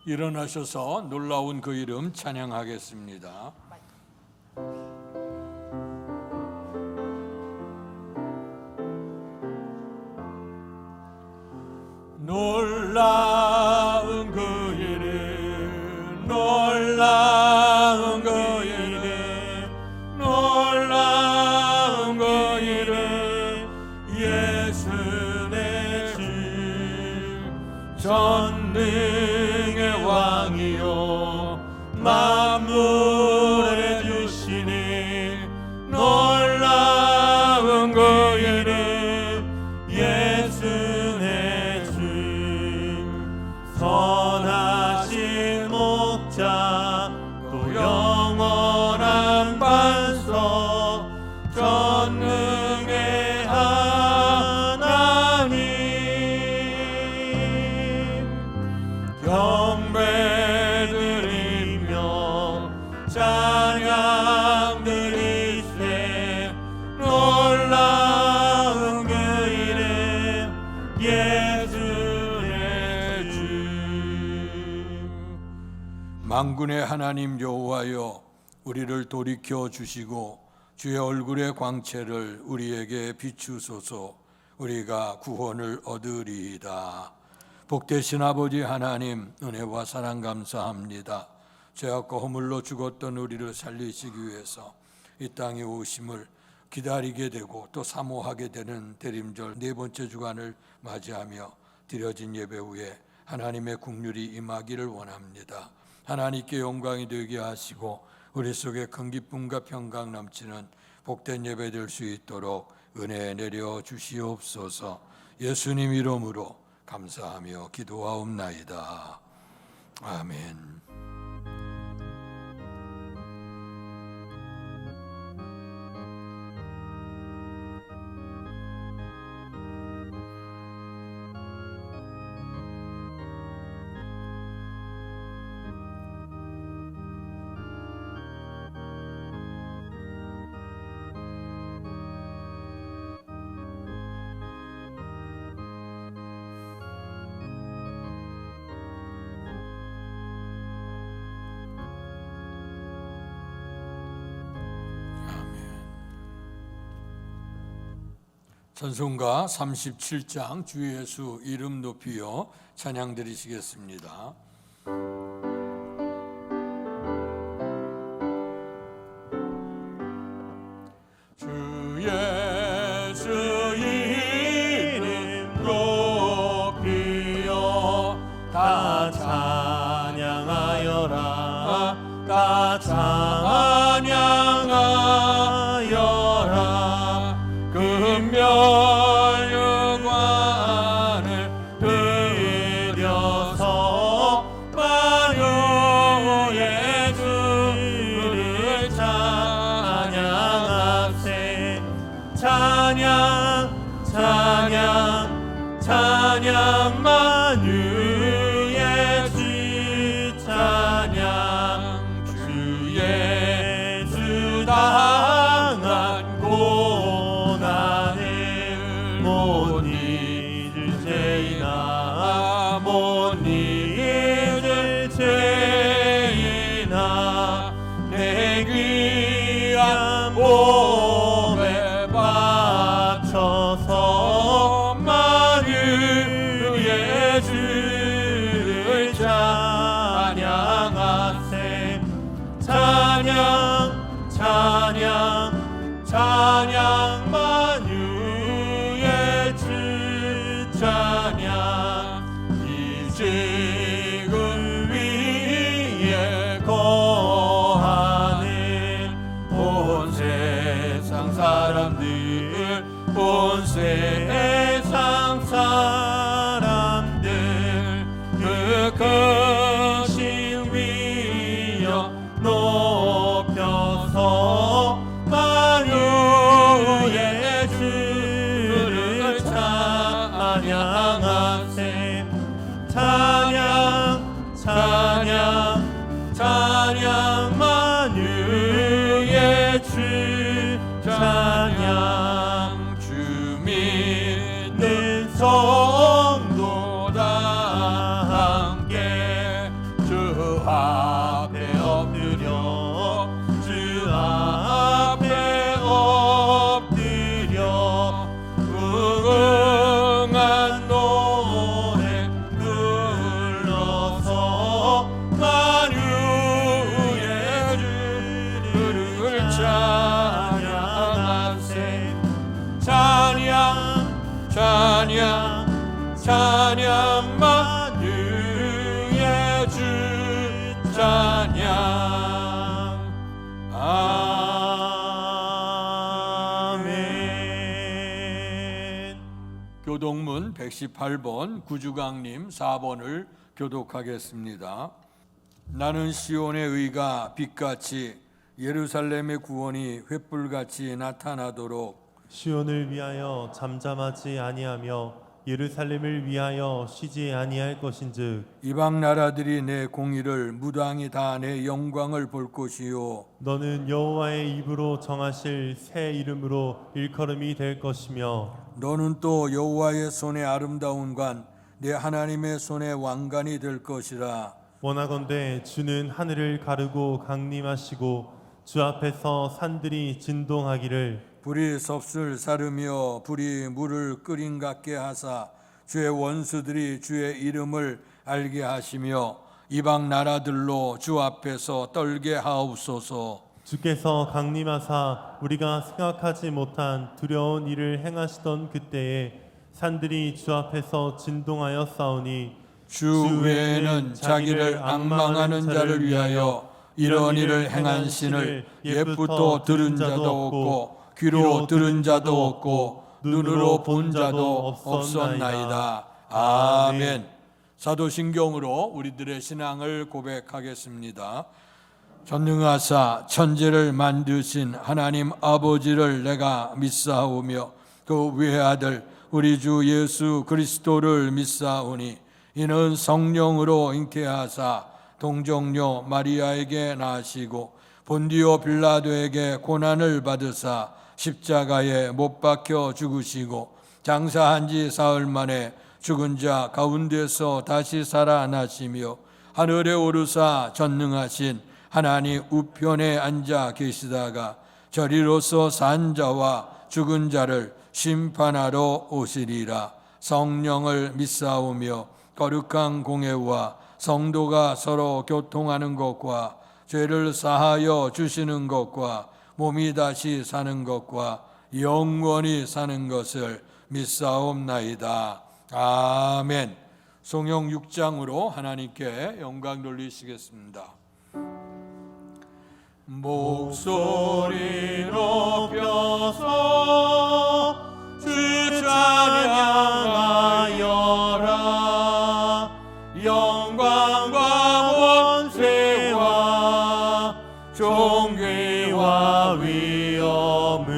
일어나셔서 놀라운 그 이름 찬양하겠습니다. 놀라운 그 이름, 놀라운 그 이름, 놀라운 그 이름, 예수 내 주, 전능의 왕이요 만물의 주시니, 놀라운 그 이름, 예수 내 주, 선하신 목자 또 영원한 반석, 전능의 하나님, 경배드리며 찬양 드리세, 놀라운 그 이름, 예수 내 주. 만군의 하나님 여호와여, 우리를 돌이켜 주시고 주의 얼굴의 광채를 우리에게 비추소서. 우리가 구원을 얻으리이다. 복되신 아버지 하나님, 은혜와 사랑 감사합니다. 죄악과 허물로 죽었던 우리를 살리시기 위해서 이 땅에 오심을 기다리게 되고 또 사모하게 되는 대림절 네 번째 주간을 맞이하며 드려진 예배 후에 하나님의 국률이 임하기를 원합니다. 하나님께 영광이 되게 하시고 우리 속에 큰 기쁨과 평강 넘치는 복된 예배 될 수 있도록 은혜 내려 주시옵소서. 예수님 이름으로 감사하며 기도하옵나이다. 아멘. 찬송가 37장 주 예수 이름 높이여 찬양 드리시겠습니다. 주 예수 이름 높이여 다 찬양하여라, 다 찬양하여라. 금멸유관을 들여서 만유의 주를 찬양하세. 찬양 찬양 찬양 만유의 주 찬양, 주 예수 당한 고난을 못 잊을 죄이나, 못 잊을 죄이나, 내 귀한 몸에 바쳐서 만유의 주를 찬양하세. 찬양 찬양 찬양 만유의 주 찬양, 이 지금 위에 거하는 온 세상 사람들, 온 세상 사람들, 그 크신 위여 높여서 만유의 주를 찬양하세. 찬양 찬양 찬양 만유의 주 찬양, 주 믿는 성도 다 함께 교동문 118번 구주강님 4번을 교독하겠습니다. 나는 시온의 의가 빛같이 예루살렘의 구원이 횃불같이 나타나도록 시온을 위하여 잠잠하지 아니하며 예루살렘을 위하여 쉬지 아니할 것인즉 이방 나라들이 내 공의를 무당이 다 내 영광을 볼 것이요 너는 여호와의 입으로 정하실 새 이름으로 일컬음이 될 것이며 너는 또 여호와의 손의 아름다운 관 내 하나님의 손의 왕관이 될 것이라. 원하건대 주는 하늘을 가르고 강림하시고 주 앞에서 산들이 진동하기를 불이 섭을 사르며 불이 물을 끓인 같게 하사 주의 원수들이 주의 이름을 알게 하시며 이방 나라들로 주 앞에서 떨게 하옵소서. 주께서 강림하사 우리가 생각하지 못한 두려운 일을 행하시던 그때에 산들이 주 앞에서 진동하여 싸우니 주 외에는 자기를 앙망하는 자를 위하여 이런 일을 행한 신을 옛부터 들은 자도 없고 귀로 들은 자도 없고 눈으로 본 자도 없었나이다. 아멘. 사도신경으로 우리들의 신앙을 고백하겠습니다. 전능하사 천지를 만드신 하나님 아버지를 내가 믿사오며 그 외아들 우리 주 예수 그리스도를 믿사오니 이는 성령으로 잉태하사 동정녀 마리아에게 나시고 본디오 빌라도에게 고난을 받으사 십자가에 못 박혀 죽으시고 장사한 지 사흘 만에 죽은 자 가운데서 다시 살아나시며 하늘에 오르사 전능하신 하나님 우편에 앉아 계시다가 저리로서 산 자와 죽은 자를 심판하러 오시리라. 성령을 믿사오며 거룩한 공회와 성도가 서로 교통하는 것과 죄를 사하여 주시는 것과 몸이 다시 사는 것과 영원히 사는 것을 믿사옵나이다. 아멘. 성경 6장으로 하나님께 영광 돌리시겠습니다. 목소리 높여서 주 찬양하여라. 영광과 권세와 존귀와 위엄을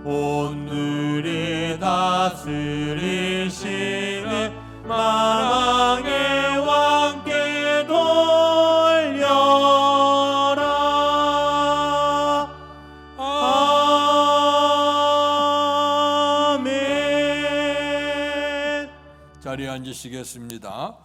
온누리 다스리시는 만왕의 왕께 돌려라. 아멘. 자리에 앉으시겠습니다.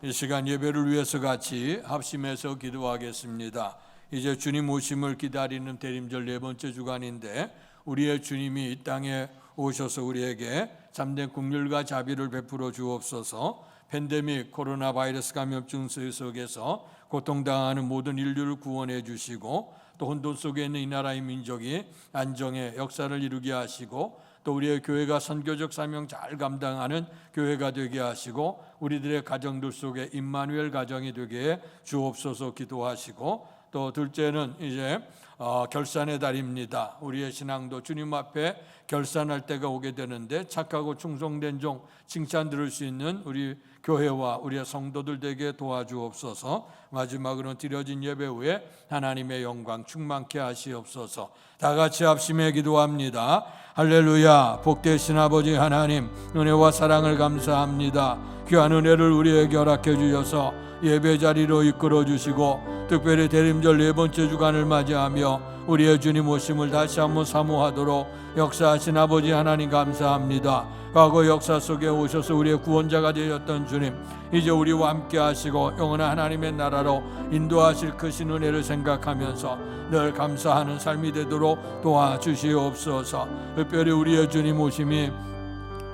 이 시간 예배를 위해서 같이 합심해서 기도하겠습니다. 이제 주님 오심을 기다리는 대림절 네 번째 주간인데 우리의 주님이 이 땅에 오셔서 우리에게 참된 긍휼과 자비를 베풀어 주옵소서. 팬데믹 코로나 바이러스 감염증 속에서 고통당하는 모든 인류를 구원해 주시고 또 혼돈 속에 있는 이 나라의 민족이 안정의 역사를 이루게 하시고 또 우리의 교회가 선교적 사명 잘 감당하는 교회가 되게 하시고 우리들의 가정들 속에 임마누엘 가정이 되게 해 주옵소서 기도하시고 또 둘째는 이제 결산의 달입니다. 우리의 신앙도 주님 앞에 결산할 때가 오게 되는데 착하고 충성된 종 칭찬 들을 수 있는 우리 교회와 우리의 성도들 되게 도와주옵소서. 마지막으로 드려진 예배 후에 하나님의 영광 충만케 하시옵소서. 다 같이 합심해 기도합니다. 할렐루야. 복되신 아버지 하나님, 은혜와 사랑을 감사합니다. 귀한 은혜를 우리에게 허락해 주셔서 예배 자리로 이끌어 주시고 특별히 대림절 네 번째 주간을 맞이하며 우리의 주님 오심을 다시 한번 사모하도록 역사하신 아버지 하나님 감사합니다. 과거 역사 속에 오셔서 우리의 구원자가 되셨던 주님, 이제 우리와 함께 하시고 영원한 하나님의 나라로 인도하실 크신 은혜를 생각하면서 늘 감사하는 삶이 되도록 도와주시옵소서. 특별히 우리의 주님 오심이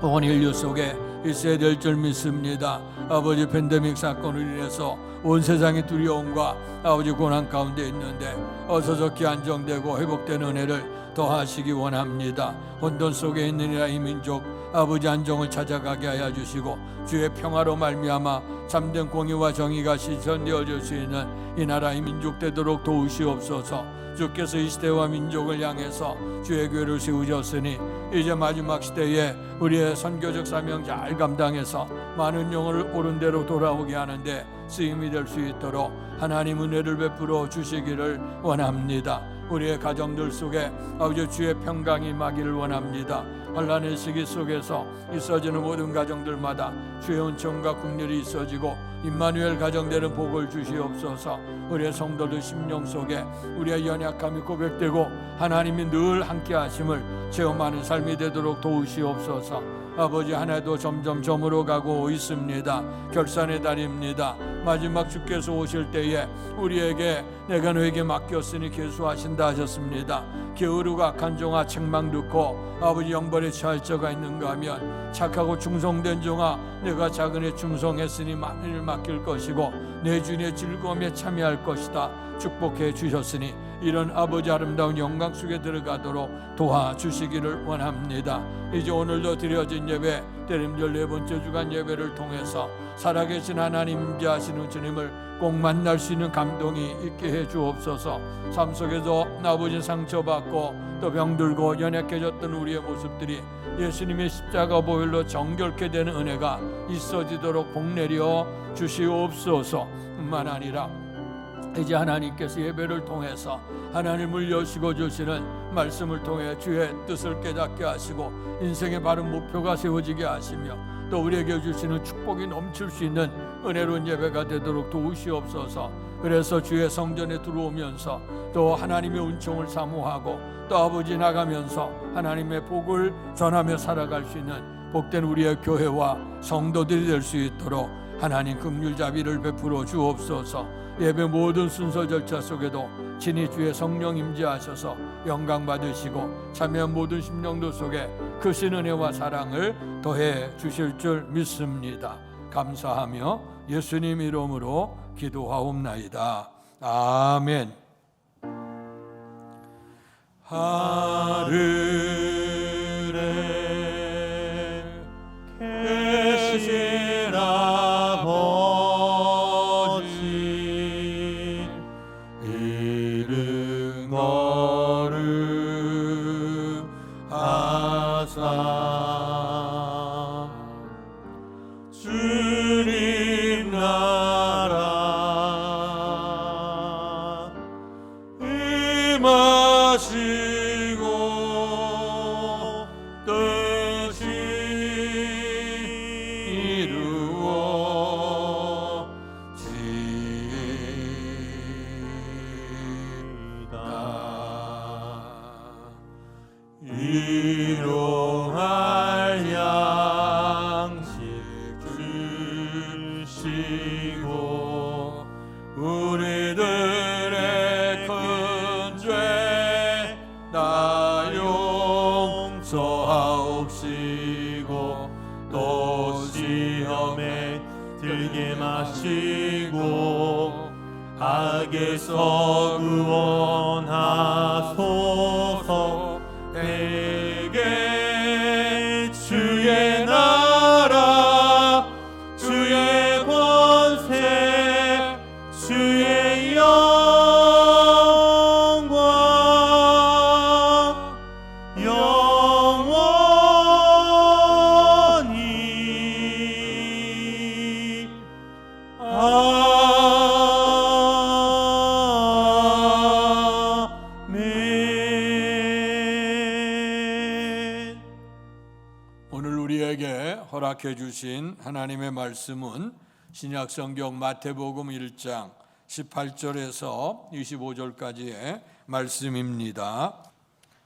온 인류 속에 있어야 될 줄 믿습니다. 아버지 팬데믹 사건으로 인해서 온 세상이 두려움과 아버지 고난 가운데 있는데 어서저기 안정되고 회복된 은혜를 더하시기 원합니다. 혼돈 속에 있는 이 민족 아버지 안정을 찾아가게 하여 주시고 주의 평화로 말미암아 참된 공의와 정의가 실현되어질 수 있는 이 나라의 민족 되도록 도우시옵소서. 주께서 이 시대와 민족을 향해서 주의 교회를 세우셨으니 이제 마지막 시대에 우리의 선교적 사명 잘 감당해서 많은 영혼을 옳은 대로 돌아오게 하는데 쓰임이 될 수 있도록 하나님 은혜를 베풀어 주시기를 원합니다. 우리의 가정들 속에 아버지 주의 평강이 임하기를 원합니다. 환난의 시기 속에서 있어지는 모든 가정들마다 주의 은총과 긍휼이 있어지고 임마누엘 가정되는 복을 주시옵소서. 우리의 성도들 심령 속에 우리의 연약함이 고백되고 하나님이 늘 함께 하심을 체험하는 삶이 되도록 도우시옵소서. 아버지, 한 해도 점점 저물어 가고 있습니다. 결산의 달입니다. 마지막 주께서 오실 때에 우리에게 내가 너에게 맡겼으니 계수하신다 하셨습니다. 게으르고 악한 종아 책망 듣고 아버지 영벌에 처할 자가 있는가 하면 착하고 충성된 종아 내가 작은 에 충성했으니 많은 일 맡길 것이고 내 주인의 즐거움에 참여할 것이다 축복해 주셨으니 이런 아버지 아름다운 영광 속에 들어가도록 도와주시기를 원합니다. 이제 오늘도 드려진 예배 대림절 네 번째 주간 예배를 통해서 살아계신 하나님 임재하시는 주님을 꼭 만날 수 있는 감동이 있게 해 주옵소서. 삶 속에서 아버지 상처받고 또 병들고 연약해졌던 우리의 모습들이 예수님의 십자가 보혈로 정결케 되는 은혜가 있어지도록 복내려 주시옵소서. 뿐만 아니라 이제 하나님께서 예배를 통해서 하나님을 여시고 주시는 말씀을 통해 주의 뜻을 깨닫게 하시고 인생의 바른 목표가 세워지게 하시며 또 우리에게 주시는 축복이 넘칠 수 있는 은혜로운 예배가 되도록 도우시옵소서. 그래서 주의 성전에 들어오면서 또 하나님의 은총을 사모하고 또 아버지 나가면서 하나님의 복을 전하며 살아갈 수 있는 복된 우리의 교회와 성도들이 될 수 있도록 하나님 긍휼 자비를 베풀어 주옵소서. 예배 모든 순서 절차 속에도 친히 주의 성령 임재하셔서 영광 받으시고 참여한 모든 심령들 속에 크신 은혜와 사랑을 더해 주실 줄 믿습니다. 감사하며 예수님 이름으로 기도하옵나이다. 아멘. 하늘에 계신 아버지 이름 거룩하사 주님 나라 임하시고 뜻이 이루어지이다. 일용할 양식 주시고 우리들의 큰 죄 다 용서하옵시고 또 시험에 들게 마시고 악에서 구원하소서. 내게 주의 나라 주의 권세 주의 영광 영원히 아멘. 오늘 우리에게 허락해 주신 하나님의 말씀은 신약성경 마태복음 1장 18절에서 25절까지의 말씀입니다.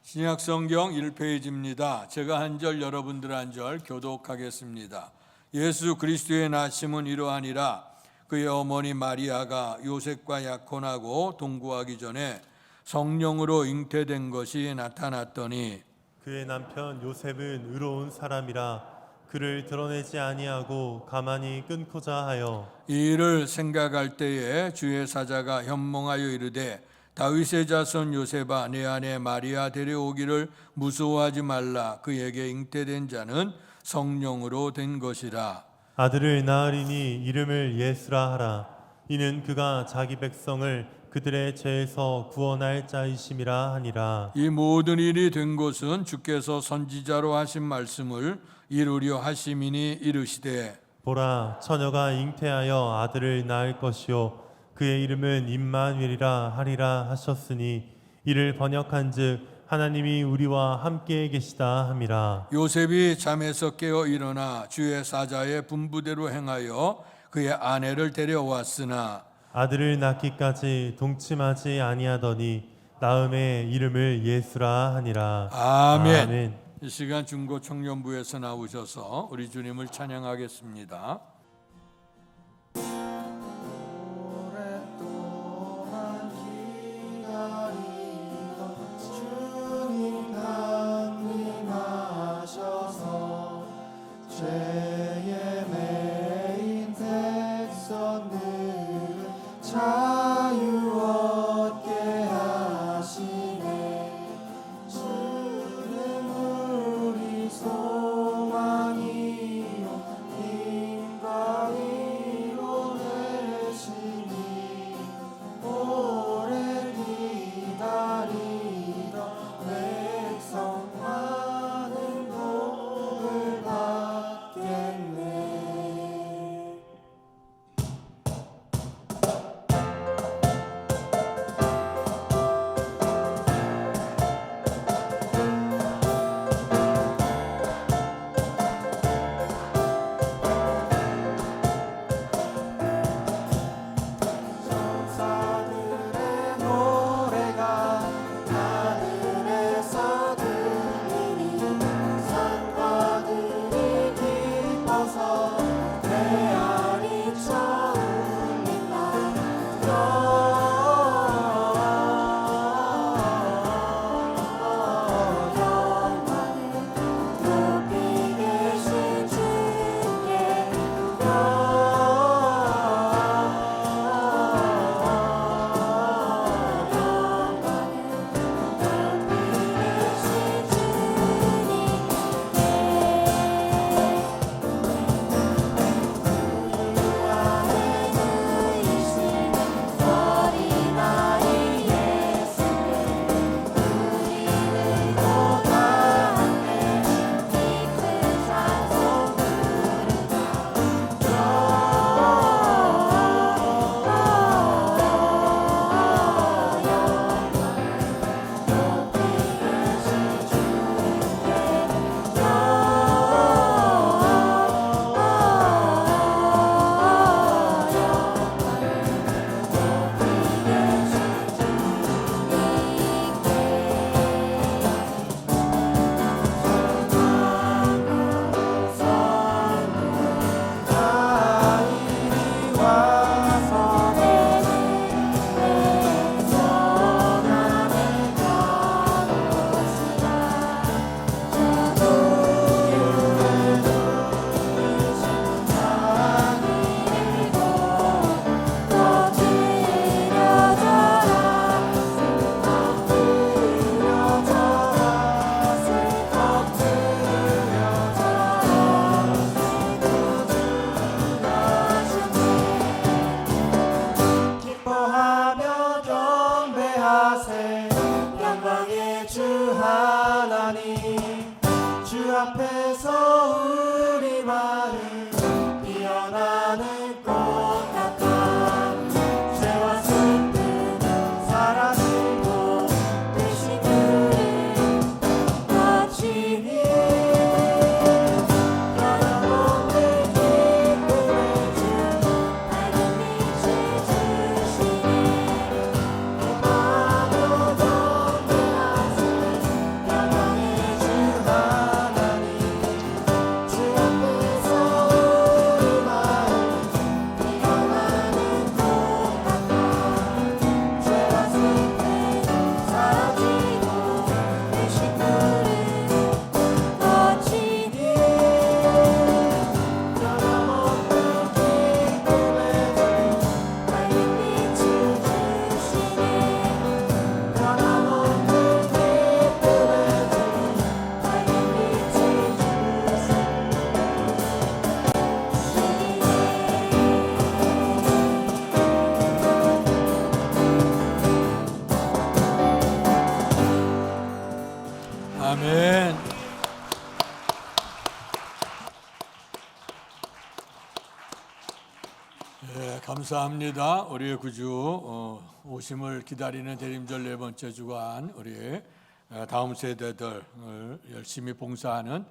신약성경 1페이지입니다. 제가 한 절 여러분들 한 절 교독하겠습니다. 예수 그리스도의 나심은 이러하니라. 그의 어머니 마리아가 요셉과 약혼하고 동거하기 전에 성령으로 잉태된 것이 나타났더니 그의 남편 요셉은 의로운 사람이라 그를 드러내지 아니하고 가만히 끊고자 하여 이 일을 생각할 때에 주의 사자가 현몽하여 이르되 다윗의 자손 요셉아 내 아내 마리아 데려오기를 무서워하지 말라. 그에게 잉태된 자는 성령으로 된 것이라. 아들을 낳으리니 이름을 예수라 하라. 이는 그가 자기 백성을 그들의 죄에서 구원할 자이심이라 하니라. 이 모든 일이 된 것은 주께서 선지자로 하신 말씀을 이루려 하심이니 이르시되 보라, 처녀가 잉태하여 아들을 낳을 것이요 그의 이름은 임마누엘이라 하리라 하셨으니 이를 번역한즉 하나님이 우리와 함께 계시다 함이라. 요셉이 잠에서 깨어 일어나 주의 사자의 분부대로 행하여 그의 아내를 데려왔으나 아들을 낳기까지 동침하지 아니하더니 낳음에 이름을 예수라 하니라. 아멘. 이 시간 중고 청년부에서 나오셔서 우리 주님을 찬양하겠습니다. 오랫동안 기다리던 주님 강림하셔서 죄에 매인 백성들을 자유 얻게 하시네. 주는 우리 소망이요 힘과 위로 되시니 오래 기다리던 백성 많은 복을 받겠네. 천사들의 노래가 하늘에서 들리니 산과들이 기뻐서 메아리 쳐울린다. 영광을 높이 계신 주께 기뻐하며 경배하세. 영광의 주 하나님, 주 앞에서 우리 마음 피어나는 꽃 같아. 죄와 슬픔 사라지고 되신 그를 마치니 변함없는 기쁨의 주 밝은 빛을 주시니 기뻐하며 경배하세. 영광의 주 하나님, 감사합니다. 우리의 구주 오심을 기다리는 대림절 네 번째 주간, 우리 다음 세대들 열심히 봉사하는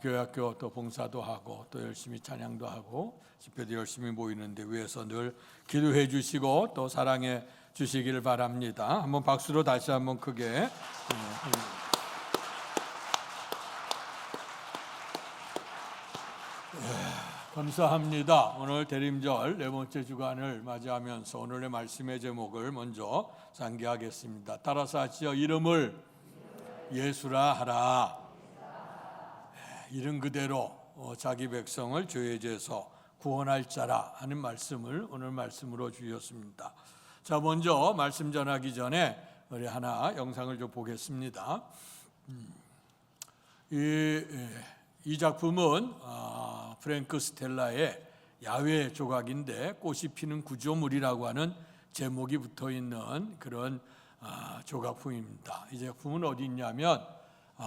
교회학교 또 봉사도 하고 또 열심히 찬양도 하고 집회도 열심히 모이는데 위해서 늘 기도해 주시고 또 사랑해 주시기를 바랍니다. 한번 박수로 다시 한번 크게. 감사합니다. 오늘 대림절 네 번째 주간을 맞이하면서 오늘의 말씀의 제목을 먼저 상기하겠습니다. 따라서 하시죠. 이름을 예수라 하라. 이름 그대로 자기 백성을 죄에서 구원할 자라 하는 말씀을 오늘 말씀으로 주셨습니다. 자, 먼저 말씀 전하기 전에 우리 하나 영상을 좀 보겠습니다. 이 작품은 프랭크 스텔라의 야외 조각인데 꽃이 피는 구조물이라고 하는 제목이 붙어 있는 그런 조각품입니다. 이 작품은 어디 있냐면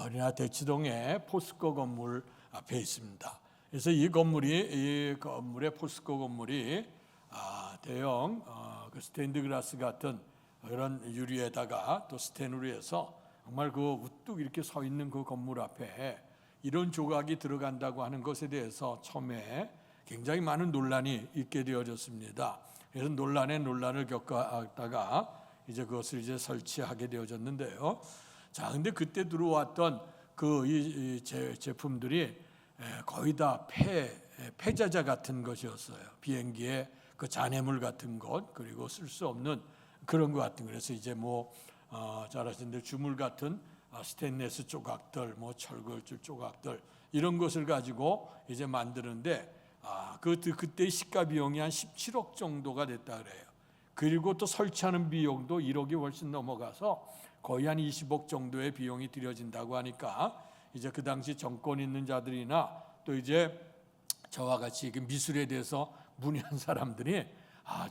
우리나라 대치동의 포스코 건물 앞에 있습니다. 그래서 이 건물의 포스코 건물이 대형 그 스테인드 글라스 같은 그런 유리에다가 또 스텐으로 해서 정말 그 우뚝 이렇게 서 있는 그 건물 앞에 이런 조각이 들어간다고 하는 것에 대해서 처음에 굉장히 많은 논란이 있게 되어졌습니다. 그래서 논란을 겪다가 이제 그것을 이제 설치하게 되어졌는데요. 자, 근데 그때 들어왔던 이 제품들이 거의 다 폐자재 같은 것이었어요. 비행기에 그 잔해물 같은 것, 그리고 쓸 수 없는 그런 것 같은 거. 그래서 이제 잘 아시는 대로 주물 같은 스테인리스 조각들, 철골줄 조각들 이런 것을 가지고 이제 만드는데 그때 시가 비용이 한 17억 정도가 됐다 그래요. 그리고 또 설치하는 비용도 1억이 훨씬 넘어가서 거의 한 20억 정도의 비용이 들여진다고 하니까 이제 그 당시 정권 있는 자들이나 또 이제 저와 같이 미술에 대해서 문의한 사람들이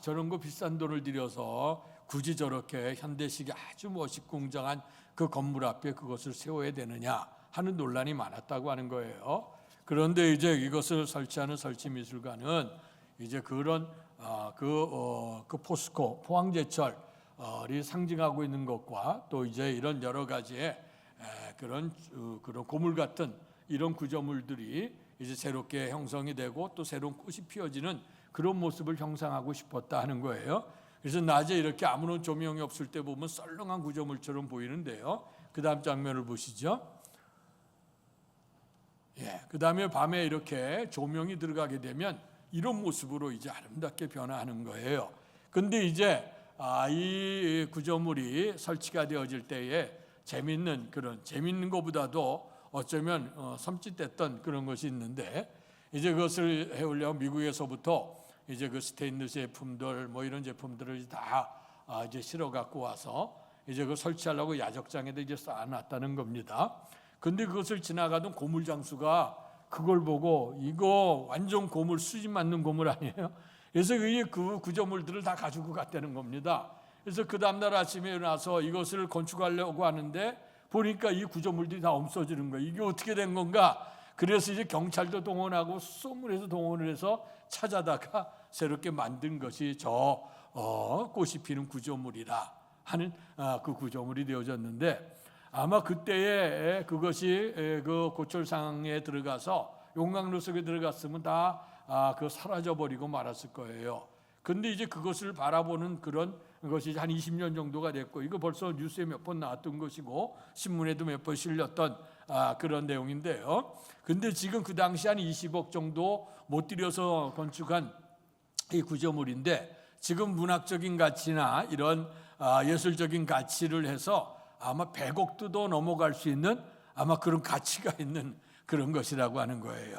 저런 거 비싼 돈을 들여서 굳이 저렇게 현대식이 아주 멋있고 웅장한 그 건물 앞에 그것을 세워야 되느냐 하는 논란이 많았다고 하는 거예요. 그런데 이제 이것을 설치하는 설치미술관은 이제 그런 그 포스코 포항제철이 상징하고 있는 것과 또 이제 이런 여러 가지의 그런 고물 같은 이런 구조물들이 이제 새롭게 형성이 되고 또 새로운 꽃이 피어지는 그런 모습을 형상하고 싶었다 하는 거예요. 그래서 낮에 이렇게 아무런 조명이 없을 때 보면 썰렁한 구조물처럼 보이는데요. 그 다음 장면을 보시죠. 그 다음에 밤에 이렇게 조명이 들어가게 되면 이런 모습으로 이제 아름답게 변화하는 거예요. 근데 이제 이 구조물이 설치가 되어질 때에 재밌는 것보다도 어쩌면 섬찟했던 그런 것이 있는데 이제 그것을 해오려면 미국에서부터 이제 그 스테인리스 제품들 이런 제품들을 다 이제 실어 갖고 와서 이제 그 설치하려고 야적장에다 이제 쌓아놨다는 겁니다. 근데 그것을 지나가던 고물 장수가 그걸 보고 이거 완전 고물 수집 맞는 고물 아니에요? 그래서 그 구조물들을 다 가지고 갔다는 겁니다. 그래서 그 다음날 아침에 일어나서 이것을 건축하려고 하는데 보니까 이 구조물들이 다 없어지는 거예요. 이게 어떻게 된 건가? 그래서 이제 경찰도 동원하고 수소문에서 동원을 해서 찾아다가 새롭게 만든 것이 꽃이 피는 구조물이라 하는 그 구조물이 되어졌는데 아마 그때에 그것이 그 고철상에 들어가서 용광로 속에 들어갔으면 다 그 사라져 버리고 말았을 거예요. 근데 이제 그것을 바라보는 그런 것이 한 20년 정도가 됐고 이거 벌써 뉴스에 몇 번 나왔던 것이고 신문에도 몇 번 실렸던 그런 내용인데요. 근데 지금 그 당시 한 20억 정도 못 들여서 건축한 이 구조물인데 지금 문학적인 가치나 이런 예술적인 가치를 해서 아마 100억도 더 넘어갈 수 있는 아마 그런 가치가 있는 그런 것이라고 하는 거예요.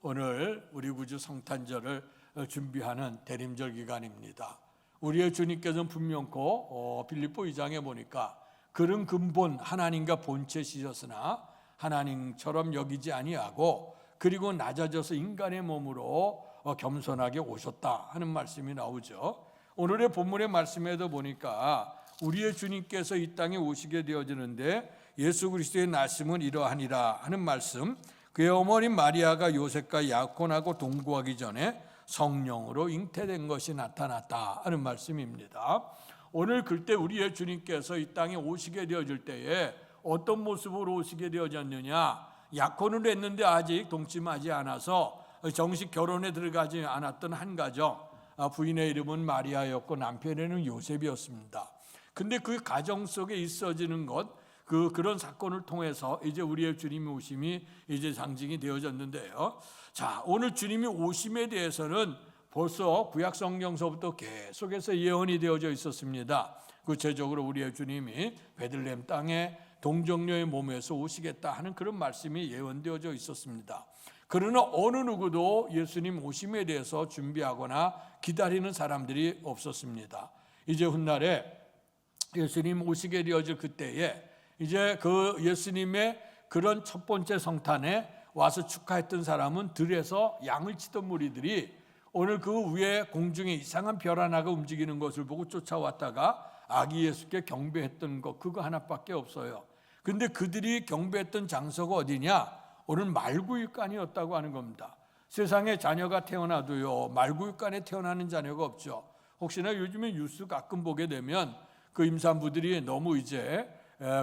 오늘 우리 구주 성탄절을 준비하는 대림절 기간입니다. 우리의 주님께서는 분명코 빌립보 2장에 보니까 그런 근본 하나님과 본체시셨으나 하나님처럼 여기지 아니하고 그리고 낮아져서 인간의 몸으로 겸손하게 오셨다 하는 말씀이 나오죠. 오늘의 본문의 말씀에도 보니까 우리의 주님께서 이 땅에 오시게 되어지는데 예수 그리스도의 나심은 이러하니라 하는 말씀. 그의 어머니 마리아가 요셉과 약혼하고 동거하기 전에 성령으로 잉태된 것이 나타났다 하는 말씀입니다. 오늘 그때 우리의 주님께서 이 땅에 오시게 되어질 때에 어떤 모습으로 오시게 되어졌느냐, 약혼을 했는데 아직 동침하지 않아서 정식 결혼에 들어가지 않았던 한 가정, 부인의 이름은 마리아였고 남편에는 요셉이었습니다. 근데 그 가정 속에 있어지는 것, 그런 사건을 통해서 이제 우리의 주님의 오심이 이제 상징이 되어졌는데요. 자, 오늘 주님이 오심에 대해서는 벌써 구약 성경서부터 계속해서 예언이 되어져 있었습니다. 구체적으로 우리의 주님이 베들레헴 땅에 동정녀의 몸에서 오시겠다 하는 그런 말씀이 예언되어져 있었습니다. 그러나 어느 누구도 예수님 오심에 대해서 준비하거나 기다리는 사람들이 없었습니다. 이제 훗날에 예수님 오시게 되어질 그때에 이제 그 예수님의 그런 첫 번째 성탄에 와서 축하했던 사람은 들에서 양을 치던 무리들이 오늘 그 위에 공중에 이상한 별 하나가 움직이는 것을 보고 쫓아왔다가 아기 예수께 경배했던 것, 그거 하나밖에 없어요. 근데 그들이 경배했던 장소가 어디냐? 오늘 말구육간이었다고 하는 겁니다. 세상에 자녀가 태어나도요, 말구육간에 태어나는 자녀가 없죠. 혹시나 요즘에 뉴스 가끔 보게 되면 그 임산부들이 너무 이제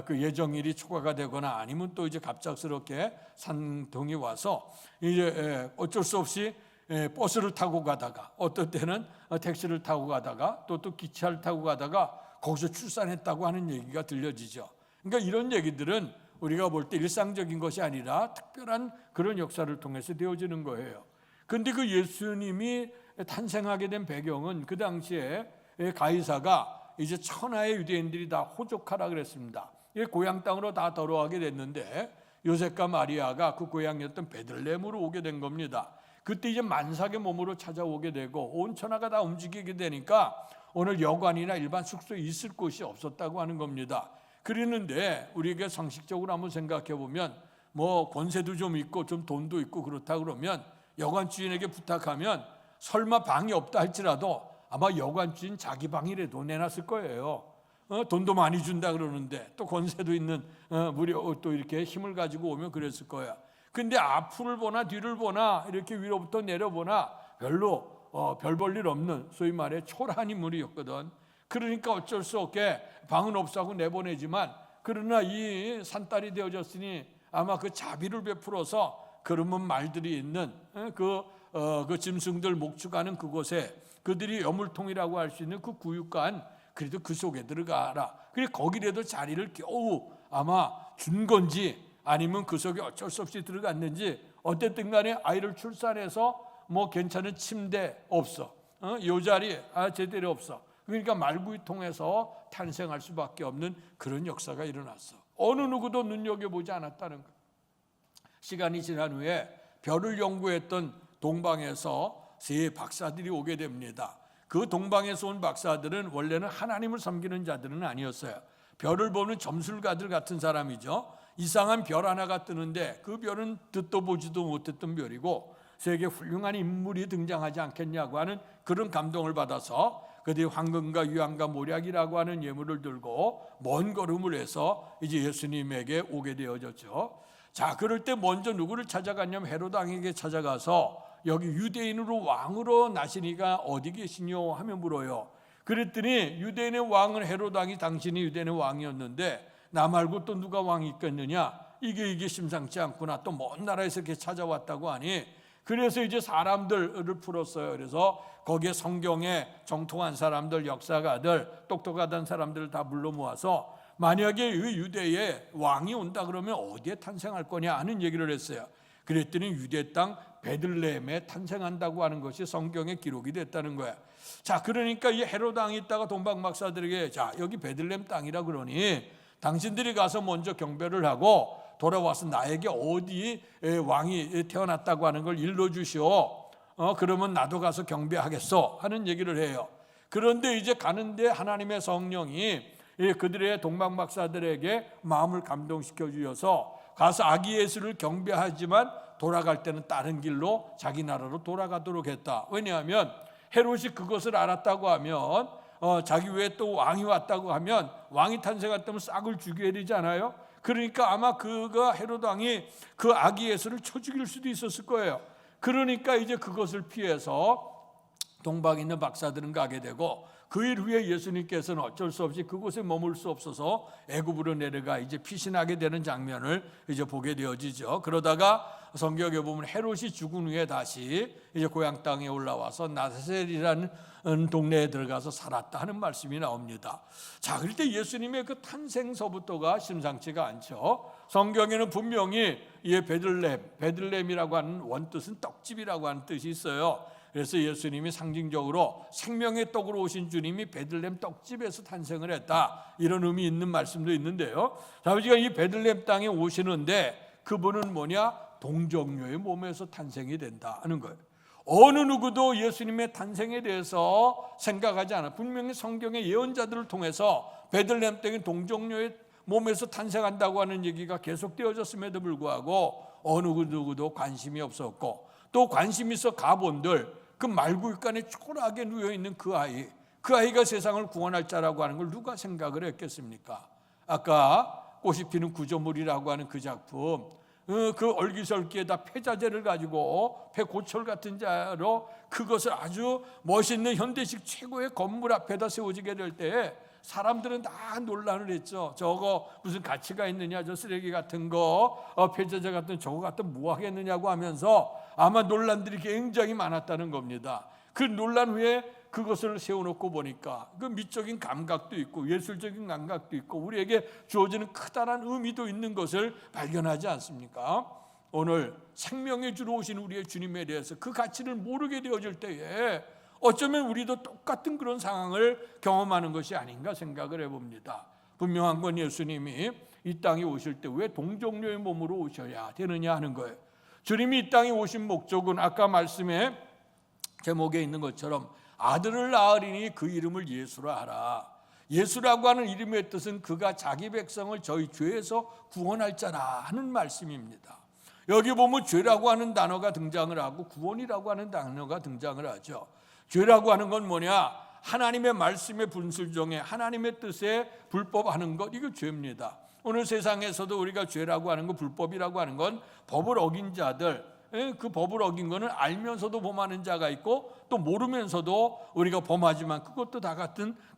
그 예정일이 초과가 되거나 아니면 또 이제 갑작스럽게 산동이 와서 이제 어쩔 수 없이 버스를 타고 가다가 어떤 때는 택시를 타고 가다가 또 기차를 타고 가다가 거기서 출산했다고 하는 얘기가 들려지죠. 그러니까 이런 얘기들은 우리가 볼 때 일상적인 것이 아니라 특별한 그런 역사를 통해서 되어지는 거예요. 그런데 그 예수님이 탄생하게 된 배경은 그 당시에 가이사가 이제 천하의 유대인들이 다 호족하라 그랬습니다. 고향 땅으로 다 돌아가게 됐는데 요셉과 마리아가 그 고향이었던 베들레헴으로 오게 된 겁니다. 그때 이제 만삭의 몸으로 찾아오게 되고 온 천하가 다 움직이게 되니까 오늘 여관이나 일반 숙소에 있을 곳이 없었다고 하는 겁니다. 그랬는데 우리가 상식적으로 한번 생각해 보면 뭐 권세도 좀 있고 좀 돈도 있고 그렇다 그러면 여관 주인에게 부탁하면 설마 방이 없다 할지라도 아마 여관 주인 자기 방이라도 내놨을 거예요. 돈도 많이 준다 그러는데 또 권세도 있는 무료 또 이렇게 힘을 가지고 오면 그랬을 거야. 근데 앞을 보나 뒤를 보나 이렇게 위로부터 내려보나 별로 별 볼 일 없는 소위 말해 초라한 인물이었거든. 그러니까 어쩔 수 없게 방은 없사고 내보내지만 그러나 이 산딸이 되어졌으니 아마 그 자비를 베풀어서 그러면 말들이 있는 그 짐승들 목축하는 그곳에 그들이 여물통이라고 할 수 있는 그 구육간, 그래도 그 속에 들어가라. 그래 거기라도 자리를 겨우 아마 준 건지 아니면 그 속에 어쩔 수 없이 들어갔는지 어쨌든 간에 아이를 출산해서 뭐 괜찮은 침대 없어. 요 자리 제대로 없어. 그러니까 말구이 통해서 탄생할 수밖에 없는 그런 역사가 일어났어. 어느 누구도 눈여겨보지 않았다는 거. 시간이 지난 후에 별을 연구했던 동방에서 세 박사들이 오게 됩니다. 그 동방에서 온 박사들은 원래는 하나님을 섬기는 자들은 아니었어요. 별을 보는 점술가들 같은 사람이죠. 이상한 별 하나가 뜨는데 그 별은 듣도 보지도 못했던 별이고 세계 훌륭한 인물이 등장하지 않겠냐고 하는 그런 감동을 받아서 그들이 황금과 유황과 모략이라고 하는 예물을 들고 먼 걸음을 해서 이제 예수님에게 오게 되어졌죠. 자, 그럴 때 먼저 누구를 찾아갔냐면 헤롯 왕에게 찾아가서 여기 유대인으로 왕으로 나시니가 어디 계시뇨 하며 물어요. 그랬더니 유대인의 왕은 헤롯 왕이 당신이 유대인의 왕이었는데 나 말고 또 누가 왕이 있겠느냐, 이게 심상치 않구나, 또 먼 나라에서 이렇게 찾아왔다고 하니 그래서 이제 사람들을 풀었어요. 그래서 거기에 성경에 정통한 사람들, 역사가들, 똑똑하던 사람들을 다 불러 모아서 만약에 이 유대에 왕이 온다 그러면 어디에 탄생할 거냐 하는 얘기를 했어요. 그랬더니 유대 땅 베들레헴에 탄생한다고 하는 것이 성경에 기록이 됐다는 거야. 자, 그러니까 이 헤롯 왕이 있다가 동방 박사들에게 자, 여기 베들레헴 땅이라 그러니 당신들이 가서 먼저 경배를 하고 돌아와서 나에게 어디 왕이 태어났다고 하는 걸 일러주시오. 그러면 나도 가서 경배하겠어 하는 얘기를 해요. 그런데 이제 가는데 하나님의 성령이 그들의 동방 박사들에게 마음을 감동시켜 주셔서 가서 아기 예수를 경배하지만 돌아갈 때는 다른 길로 자기 나라로 돌아가도록 했다. 왜냐하면 헤롯이 그것을 알았다고 하면 자기 외에 또 왕이 왔다고 하면 왕이 탄생했다면 싹을 죽여야 되잖아요. 그러니까 아마 헤롯 왕이 그 아기 예수를 쳐 죽일 수도 있었을 거예요. 그러니까 이제 그것을 피해서 동방에 있는 박사들은 가게 되고 그 일 후에 예수님께서는 어쩔 수 없이 그곳에 머물 수 없어서 애굽으로 내려가 이제 피신하게 되는 장면을 이제 보게 되어지죠. 그러다가 성경에 보면 헤롯이 죽은 후에 다시 이제 고향 땅에 올라와서 나사렛이라는 동네에 들어가서 살았다 하는 말씀이 나옵니다. 자, 그럴 때 예수님의 그 탄생서부터가 심상치가 않죠. 성경에는 분명히 이 베들레헴이라고 하는 원뜻은 떡집이라고 하는 뜻이 있어요. 그래서 예수님이 상징적으로 생명의 떡으로 오신 주님이 베들레헴 떡집에서 탄생을 했다, 이런 의미 있는 말씀도 있는데요. 아버지가 이 베들레헴 땅에 오시는데 그분은 뭐냐? 동정녀의 몸에서 탄생이 된다 하는 거예요. 어느 누구도 예수님의 탄생에 대해서 생각하지 않아. 분명히 성경의 예언자들을 통해서 베들레헴 땅에 동정녀의 몸에서 탄생한다고 하는 얘기가 계속되어졌음에도 불구하고 어느 누구도 관심이 없었고, 또 관심 있어 가본들 그 말구유간에 초라하게 누워있는 그 아이가 세상을 구원할 자라고 하는 걸 누가 생각을 했겠습니까? 아까 꽃이 피는 구조물이라고 하는 그 작품, 그 얼기설기에다 폐자재를 가지고 폐고철 같은 자로 그것을 아주 멋있는 현대식 최고의 건물 앞에다 세워지게 될 때에 사람들은 다 논란을 했죠. 저거 무슨 가치가 있느냐, 저 쓰레기 같은 거, 폐자재 같은 저거 갖다 뭐 하겠느냐고 하면서 아마 논란들이 굉장히 많았다는 겁니다. 그 논란 후에 그것을 세워놓고 보니까 그 미적인 감각도 있고 예술적인 감각도 있고 우리에게 주어지는 크다란 의미도 있는 것을 발견하지 않습니까? 오늘 생명의 주로 오신 우리의 주님에 대해서 그 가치를 모르게 되어질 때에 어쩌면 우리도 똑같은 그런 상황을 경험하는 것이 아닌가 생각을 해봅니다. 분명한 건 예수님이 이 땅에 오실 때 왜 동정녀의 몸으로 오셔야 되느냐 하는 거예요. 주님이 이 땅에 오신 목적은 아까 말씀에 제목에 있는 것처럼 아들을 낳으리니 그 이름을 예수라 하라. 예수라고 하는 이름의 뜻은 그가 자기 백성을 저희 죄에서 구원할 자라 하는 말씀입니다. 여기 보면 죄라고 하는 단어가 등장을 하고 구원이라고 하는 단어가 등장을 하죠. 죄라고 하는 건 뭐냐? 하나님의 말씀에 분순종해 하나님의 뜻에 불법하는 것, 이거 죄입니다. 오늘 세상에서도 우리가 죄라고 하는 거, 불법이라고 하는 건 법을 어긴 자들, 그 법을 어긴 거는 알면서도 범하는 자가 있고 또 모르면서도 우리가 범하지만 그것도 다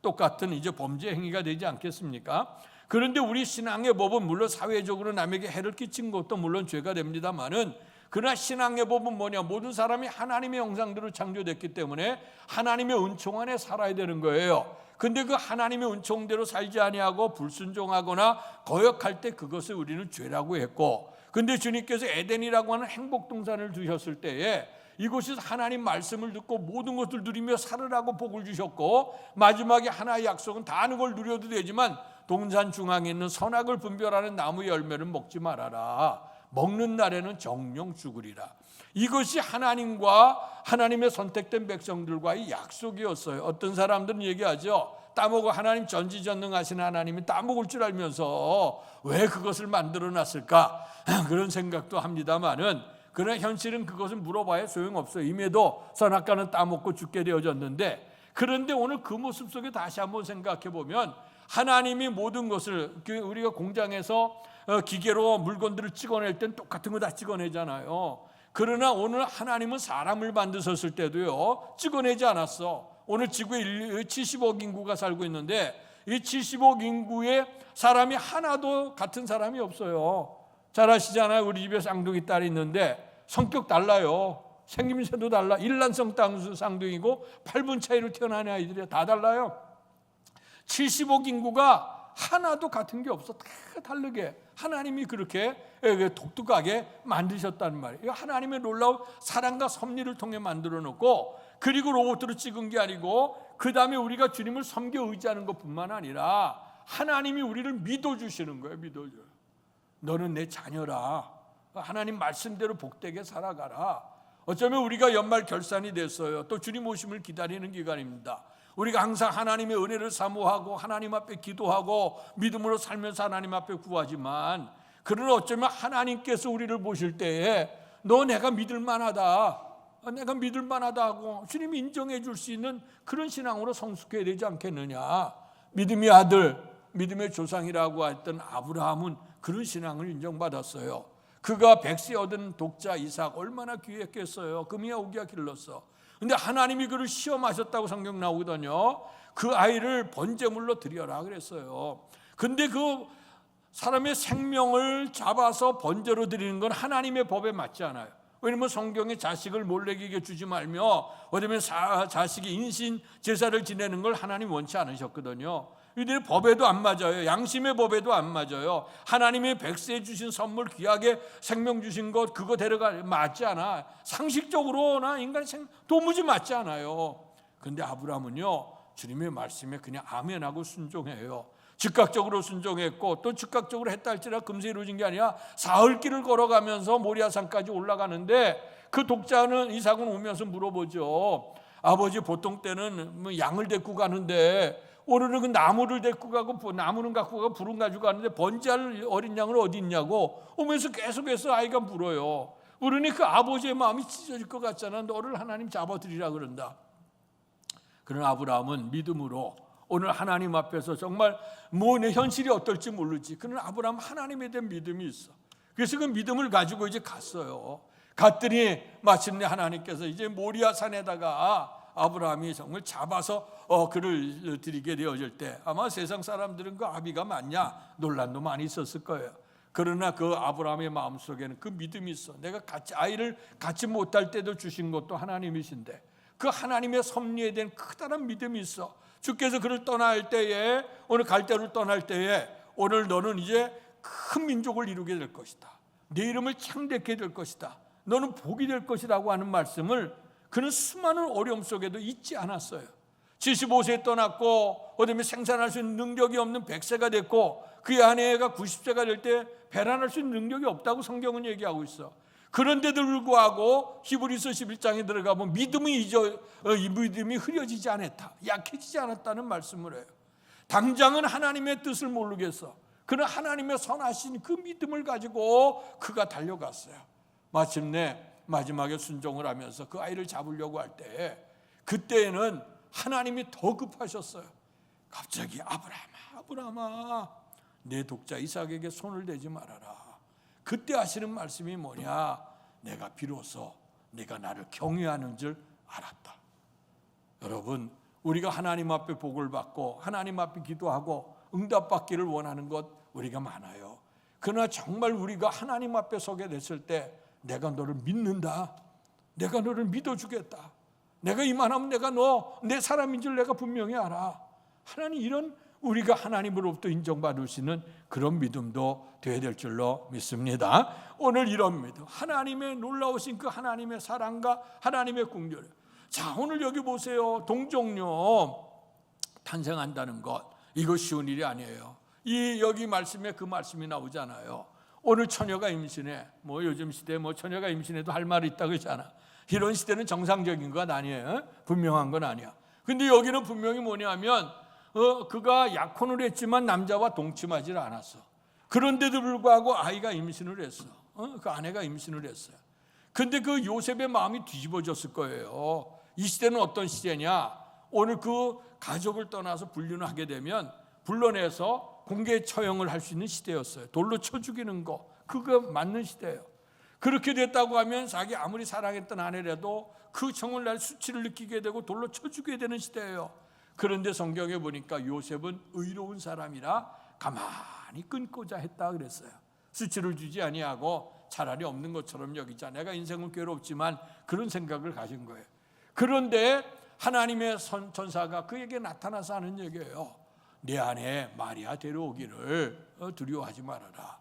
똑같은 이제 범죄 행위가 되지 않겠습니까? 그런데 우리 신앙의 법은 물론 사회적으로 남에게 해를 끼친 것도 물론 죄가 됩니다만은, 그러나 신앙의 법은 뭐냐? 모든 사람이 하나님의 형상대로 창조됐기 때문에 하나님의 은총 안에 살아야 되는 거예요. 근데 그 하나님의 은총대로 살지 아니하고 불순종하거나 거역할 때 그것을 우리는 죄라고 했고, 근데 주님께서 에덴이라고 하는 행복 동산을 두셨을 때에 이곳에서 하나님 말씀을 듣고 모든 것을 누리며 살으라고 복을 주셨고, 마지막에 하나의 약속은 다 아는 걸 누려도 되지만 동산 중앙에 있는 선악을 분별하는 나무 열매를 먹지 말아라. 먹는 날에는 정령 죽으리라. 이것이 하나님과 하나님의 선택된 백성들과의 약속이었어요. 어떤 사람들은 얘기하죠. 따먹어, 하나님 전지전능하신 하나님이 따먹을 줄 알면서 왜 그것을 만들어 놨을까? 그런 생각도 합니다만은, 그러나 현실은 그것을 물어봐야 소용없어요. 임에도 선악과는 따먹고 죽게 되어졌는데, 그런데 오늘 그 모습 속에 다시 한번 생각해 보면 하나님이 모든 것을, 우리가 공장에서 기계로 물건들을 찍어낼 땐 똑같은 거 다 찍어내잖아요. 그러나 오늘 하나님은 사람을 만드셨을 때도요, 찍어내지 않았어. 오늘 지구에 70억 인구가 살고 있는데 이 70억 인구에 사람이 하나도 같은 사람이 없어요. 잘 아시잖아요. 우리 집에 쌍둥이 딸이 있는데 성격 달라요. 생김새도 달라. 일란성 쌍둥이고 8분 차이로 태어난 아이들이 다 달라요. 70억 인구가 하나도 같은 게 없어. 다 다르게 하나님이 그렇게 독특하게 만드셨다는 말이에요. 하나님의 놀라운 사랑과 섭리를 통해 만들어 놓고, 그리고 로봇으로 찍은 게 아니고 그 다음에 우리가 주님을 섬겨 의지하는 것뿐만 아니라 하나님이 우리를 믿어주시는 거예요. 믿어줘요. 너는 내 자녀라. 하나님 말씀대로 복되게 살아가라. 어쩌면 우리가 연말 결산이 됐어요. 또 주님 오심을 기다리는 기간입니다. 우리가 항상 하나님의 은혜를 사모하고 하나님 앞에 기도하고 믿음으로 살면서 하나님 앞에 구하지만, 그러나 어쩌면 하나님께서 우리를 보실 때에 너 내가 믿을 만하다, 내가 믿을 만하다 하고 주님이 인정해 줄 수 있는 그런 신앙으로 성숙해야 되지 않겠느냐. 믿음의 아들, 믿음의 조상이라고 했던 아브라함은 그런 신앙을 인정받았어요. 그가 백세 얻은 독자 이삭 얼마나 귀했겠어요. 금이야 오기야 길렀어. 근데 하나님이 그를 시험하셨다고 성경 나오거든요. 그 아이를 번제물로 드려라 그랬어요. 근데 그 사람의 생명을 잡아서 번제로 드리는 건 하나님의 법에 맞지 않아요. 왜냐면 성경에 자식을 몰래기게 주지 말며 어쩌면 자식이 인신 제사를 지내는 걸 하나님 원치 않으셨거든요. 이들의 법에도 안 맞아요. 양심의 법에도 안 맞아요. 하나님의 백세에 주신 선물, 귀하게 생명 주신 것, 그거 데려가 맞지 않아. 상식적으로나 인간 도무지 맞지 않아요. 근데 아브라함은요, 주님의 말씀에 그냥 아멘하고 순종해요. 즉각적으로 순종했고, 또 즉각적으로 했다 할지라도 금세 이루어진 게 아니라 사흘길을 걸어가면서 모리아산까지 올라가는데, 그 독자는 이삭은 오면서 물어보죠. 아버지, 보통 때는 뭐 양을 데리고 가는데 오늘은 그 나무를 데리고 가고, 나무는 갖고 가고 불은 가지고 가는데 번제할 어린 양은 어디 있냐고 오면서 계속해서 아이가 물어요. 그러니 그 아버지의 마음이 찢어질 것 같잖아. 너를 하나님 잡아드리라 그런다. 그러나 아브라함은 믿음으로 오늘 하나님 앞에서 정말 뭐 내 현실이 어떨지 모르지. 그러나 아브라함 하나님에 대한 믿음이 있어. 그래서 그 믿음을 가지고 이제 갔어요. 갔더니 마침내 하나님께서 이제 모리아 산에다가 아브라함이 정말 잡아서 그를 드리게 되어질 때 아마 세상 사람들은 그 아비가 맞냐 논란도 많이 있었을 거예요. 그러나 그 아브라함의 마음속에는 그 믿음이 있어. 내가 아이를 갖지 못할 때도 주신 것도 하나님이신데 그 하나님의 섭리에 대한 크다란 믿음이 있어. 주께서 그를 떠날 때에, 오늘 갈대로 떠날 때에 오늘 너는 이제 큰 민족을 이루게 될 것이다. 내 이름을 창대케 될 것이다. 너는 복이 될 것이라고 하는 말씀을 그는 수많은 어려움 속에도 잊지 않았어요. 75세에 떠났고 어쩌면 생산할 수 있는 능력이 없는 100세가 됐고 그의 아내가 90세가 될 때 배란할 수 있는 능력이 없다고 성경은 얘기하고 있어. 그런데도 불구하고 히브리서 11장에 들어가면 믿음이 흐려지지 않았다, 약해지지 않았다는 말씀을 해요. 당장은 하나님의 뜻을 모르겠어. 그는 하나님의 선하신 그 믿음을 가지고 그가 달려갔어요. 마침내 마지막에 순종을 하면서 그 아이를 잡으려고 할 때 그때에는 하나님이 더 급하셨어요. 갑자기 아브라함아 내 독자 이삭에게 손을 대지 말아라. 그때 하시는 말씀이 뭐냐? 내가 비로소 네가 나를 경외하는 줄 알았다. 여러분, 우리가 하나님 앞에 복을 받고 하나님 앞에 기도하고 응답받기를 원하는 것 우리가 많아요. 그러나 정말 우리가 하나님 앞에 서게 됐을 때 내가 너를 믿는다, 내가 너를 믿어주겠다, 내가 이만하면 내가 너 내 사람인 줄 내가 분명히 알아. 하나님, 이런 우리가 하나님으로부터 인정받으시는 그런 믿음도 되어야 될 줄로 믿습니다. 오늘 이런 믿음, 하나님의 놀라우신 그 하나님의 사랑과 하나님의 긍휼. 자, 오늘 여기 보세요. 동정녀 탄생한다는 것, 이거 쉬운 일이 아니에요. 여기 말씀에 그 말씀이 나오잖아요. 오늘 처녀가 임신해. 뭐 요즘 시대에 뭐 처녀가 임신해도 할 말이 있다 그러잖아. 이런 시대는 정상적인 건 아니에요. 분명한 건 아니야. 근데 여기는 분명히 뭐냐면 그가 약혼을 했지만 남자와 동침하지 않았어. 그런데도 불구하고 아이가 임신을 했어. 그 아내가 임신을 했어요. 근데 그 요셉의 마음이 뒤집어졌을 거예요. 이 시대는 어떤 시대냐? 오늘 그 가족을 떠나서 분류를 하게 되면 불러내서 공개 처형을 할 수 있는 시대였어요. 돌로 쳐 죽이는 거, 그거 맞는 시대예요. 그렇게 됐다고 하면 자기 아무리 사랑했던 아내라도 그 정을날 수치를 느끼게 되고 돌로 쳐 죽게 되는 시대예요. 그런데 성경에 보니까 요셉은 의로운 사람이라 가만히 끊고자 했다 그랬어요. 수치를 주지 아니하고 차라리 없는 것처럼 여기자. 내가 인생은 괴롭지만 그런 생각을 가진 거예요. 그런데 하나님의 천사가 그에게 나타나서 하는 얘기예요. 내 아내 마리아 데려오기를 두려워하지 말아라.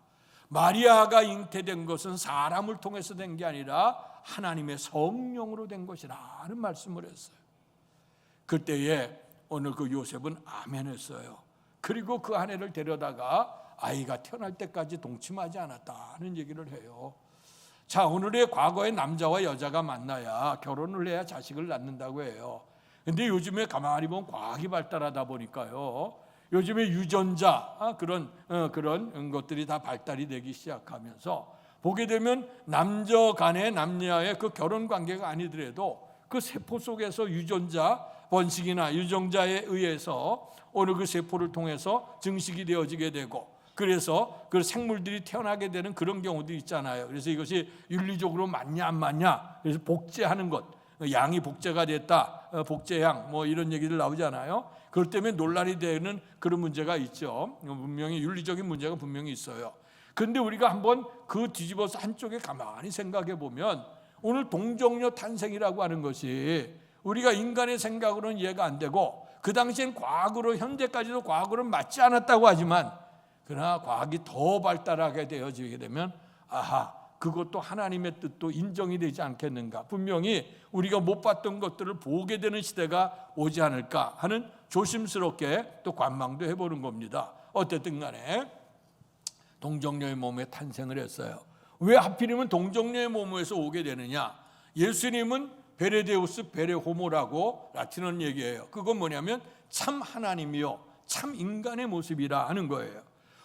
마리아가 잉태된 것은 사람을 통해서 된 게 아니라 하나님의 성령으로 된 것이라는 말씀을 했어요. 그때에 오늘 그 요셉은 아멘했어요. 그리고 그 아내를 데려다가 아이가 태어날 때까지 동침하지 않았다는 얘기를 해요. 자, 오늘의 과거의 남자와 여자가 만나야 결혼을 해야 자식을 낳는다고 해요. 근데 요즘에 가만히 보면 과학이 발달하다 보니까요, 요즘에 유전자 그런 것들이 다 발달이 되기 시작하면서 보게 되면 남녀 간의 남녀의 그 결혼 관계가 아니더라도 그 세포 속에서 유전자 번식이나 유전자에 의해서 어느 그 세포를 통해서 증식이 되어지게 되고, 그래서 그 생물들이 태어나게 되는 그런 경우도 있잖아요. 그래서 이것이 윤리적으로 맞냐 안 맞냐, 그래서 복제하는 것, 양이 복제가 됐다, 복제양 뭐 이런 얘기들 나오잖아요. 그럴 때문에 논란이 되는 그런 문제가 있죠. 분명히 윤리적인 문제가 분명히 있어요. 그런데 우리가 한번 그 뒤집어서 한쪽에 가만히 생각해 보면 오늘 동정녀 탄생이라고 하는 것이 우리가 인간의 생각으로는 이해가 안 되고 그 당시엔 과학으로 현재까지도 과학으로는 맞지 않았다고 하지만 그러나 과학이 더 발달하게 되어지게 되면 아하, 그것도 하나님의 뜻도 인정이 되지 않겠는가. 분명히 우리가 못 봤던 것들을 보게 되는 시대가 오지 않을까 하는 조심스럽게 또 관망도 해보는 겁니다. 어쨌든 간에 동정녀의 몸에 탄생을 했어요. 왜 하필이면 동정녀의 몸에서 오게 되느냐. 예수님은 베레데우스 베레호모라고 라틴어 얘기예요. 그건 뭐냐면 참 하나님이요 참 인간의 모습이라 하는 거예요.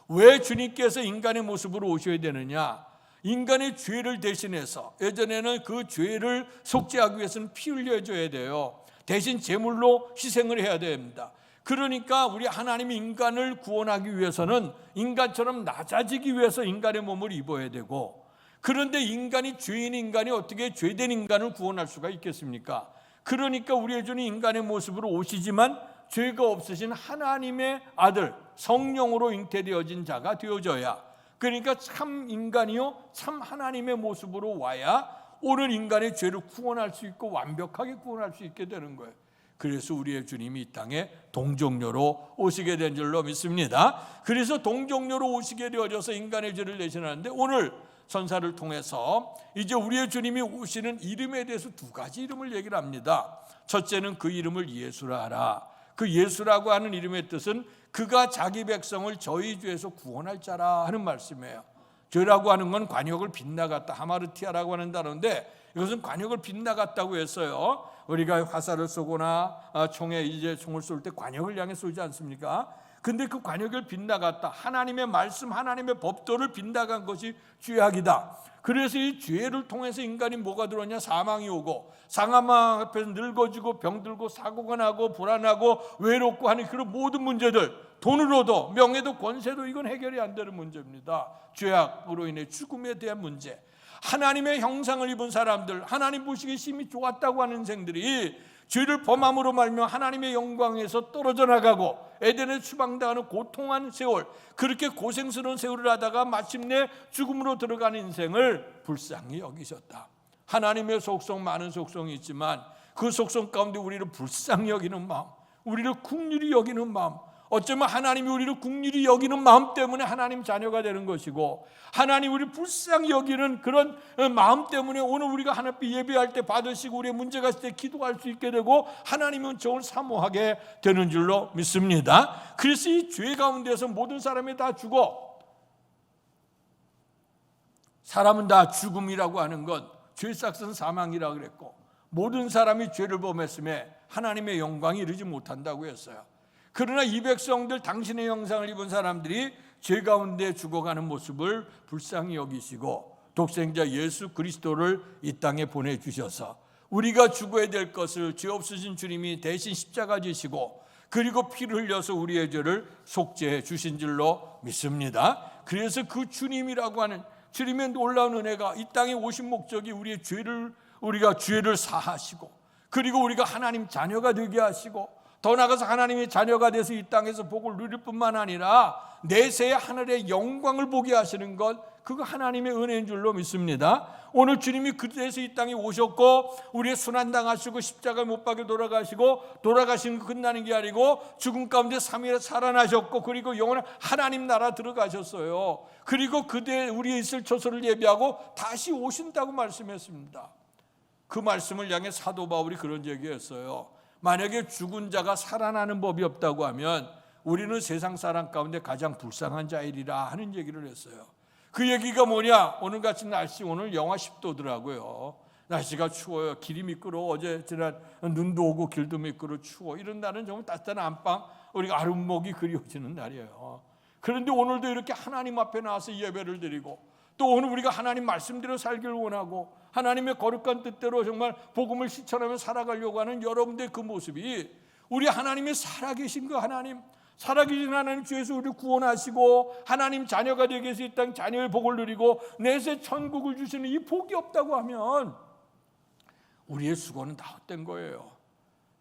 왜 주님께서 인간의 모습으로 오셔야 되느냐. 인간의 죄를 대신해서 예전에는 그 죄를 속죄하기 위해서는 피 흘려줘야 돼요. 대신 제물로 희생을 해야 됩니다. 그러니까 우리 하나님이 인간을 구원하기 위해서는 인간처럼 낮아지기 위해서 인간의 몸을 입어야 되고, 그런데 인간이 죄인 인간이 어떻게 죄된 인간을 구원할 수가 있겠습니까? 그러니까 우리의 주는 인간의 모습으로 오시지만 죄가 없으신 하나님의 아들 성령으로 잉태되어진 자가 되어져야, 그러니까 참 인간이요 참 하나님의 모습으로 와야 오늘 인간의 죄를 구원할 수 있고 완벽하게 구원할 수 있게 되는 거예요. 그래서 우리의 주님이 이 땅에 동정녀로 오시게 된 줄로 믿습니다. 그래서 동정녀로 오시게 되어져서 인간의 죄를 대신하는데, 오늘 선사를 통해서 이제 우리의 주님이 오시는 이름에 대해서 두 가지 이름을 얘기를 합니다. 첫째는 그 이름을 예수라 하라. 그 예수라고 하는 이름의 뜻은 그가 자기 백성을 저희 죄에서 구원할 자라 하는 말씀이에요. 죄라고 하는 건 관역을 빗나갔다, 하마르티아라고 하는 단어인데 이것은 관역을 빗나갔다고 했어요. 우리가 화살을 쏘거나 총에 이제 총을 쏠 때 관역을 향해 쏘지 않습니까? 근데 그 관역을 빗나갔다, 하나님의 말씀, 하나님의 법도를 빗나간 것이 죄악이다. 그래서 이 죄를 통해서 인간이 뭐가 들어오냐? 사망이 오고, 사망 앞에서 늙어지고 병들고 사고가 나고 불안하고 외롭고 하는 그런 모든 문제들, 돈으로도 명예도 권세도 이건 해결이 안 되는 문제입니다. 죄악으로 인해 죽음에 대한 문제. 하나님의 형상을 입은 사람들, 하나님 보시기에 심히 좋았다고 하는 생들이 죄를 범함으로 말미암아 하나님의 영광에서 떨어져 나가고 에덴에 추방당하는 고통한 세월, 그렇게 고생스러운 세월을 하다가 마침내 죽음으로 들어가는 인생을 불쌍히 여기셨다. 하나님의 속성, 많은 속성이 있지만 그 속성 가운데 우리를 불쌍히 여기는 마음, 우리를 긍휼히 여기는 마음, 어쩌면 하나님이 우리를 긍휼히 여기는 마음 때문에 하나님 자녀가 되는 것이고, 하나님 우리를 불쌍히 여기는 그런 마음 때문에 오늘 우리가 하나님 앞에 예배할 때 받으시고 우리의 문제가 있을 때 기도할 수 있게 되고 하나님은 저를 사모하게 되는 줄로 믿습니다. 그래서 이 죄 가운데서 모든 사람이 다 죽어, 사람은 다 죽음이라고 하는 것, 죄 삭은 사망이라고 그랬고, 모든 사람이 죄를 범했음에 하나님의 영광이 이르지 못한다고 했어요. 그러나 이 백성들, 당신의 형상을 입은 사람들이 죄 가운데 죽어가는 모습을 불쌍히 여기시고 독생자 예수 그리스도를 이 땅에 보내주셔서 우리가 죽어야 될 것을 죄 없으신 주님이 대신 십자가 지시고 그리고 피를 흘려서 우리의 죄를 속죄해 주신 줄로 믿습니다. 그래서 그 주님이라고 하는 주님의 놀라운 은혜가 이 땅에 오신 목적이 우리의 죄를, 우리가 죄를 사하시고 그리고 우리가 하나님 자녀가 되게 하시고 더 나아가서 하나님의 자녀가 돼서 이 땅에서 복을 누릴 뿐만 아니라 내세의 하늘의 영광을 보게 하시는 것, 그거 하나님의 은혜인 줄로 믿습니다. 오늘 주님이 그때에서 이 땅에 오셨고 우리의 순환당하시고 십자가 못 박혀 돌아가신 거 끝나는 게 아니고 죽음 가운데 3일에 살아나셨고 그리고 영원한 하나님 나라 들어가셨어요. 그리고 그때 우리의 있을 처소를 예비하고 다시 오신다고 말씀했습니다. 그 말씀을 향해 사도 바울이 그런 얘기했어요. 만약에 죽은 자가 살아나는 법이 없다고 하면 우리는 세상 사람 가운데 가장 불쌍한 자이리라 하는 얘기를 했어요. 그 얘기가 뭐냐? 오늘같이 날씨, 오늘 영하 10도더라고요. 날씨가 추워요. 길이 미끄러워. 어제 지난 눈도 오고 길도 미끄러워 추워. 이런 날은 정말 따뜻한 안방, 우리가 아름목이 그리워지는 날이에요. 그런데 오늘도 이렇게 하나님 앞에 나와서 예배를 드리고 또 오늘 우리가 하나님 말씀대로 살기를 원하고 하나님의 거룩한 뜻대로 정말 복음을 실천하며 살아가려고 하는 여러분들의 그 모습이 우리 하나님이 살아계신 그 하나님, 살아계신 하나님 주에서 우리를 구원하시고 하나님 자녀가 되게 해서 이 땅 자녀의 복을 누리고 내세 천국을 주시는 이 복이 없다고 하면 우리의 수고는 다 헛된 거예요.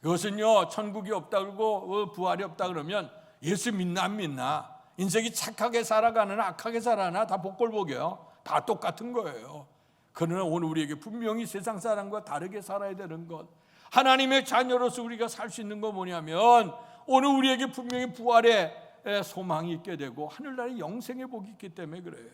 이것은요, 천국이 없다 그러고 부활이 없다 그러면 예수 믿나 안 믿나, 인생이 착하게 살아가느나 악하게 살아나 다 복골복이에요. 다 똑같은 거예요. 그러나 오늘 우리에게 분명히 세상 사람과 다르게 살아야 되는 것, 하나님의 자녀로서 우리가 살 수 있는 건 뭐냐면, 오늘 우리에게 분명히 부활의 소망이 있게 되고 하늘나라의 영생의 복이 있기 때문에 그래요.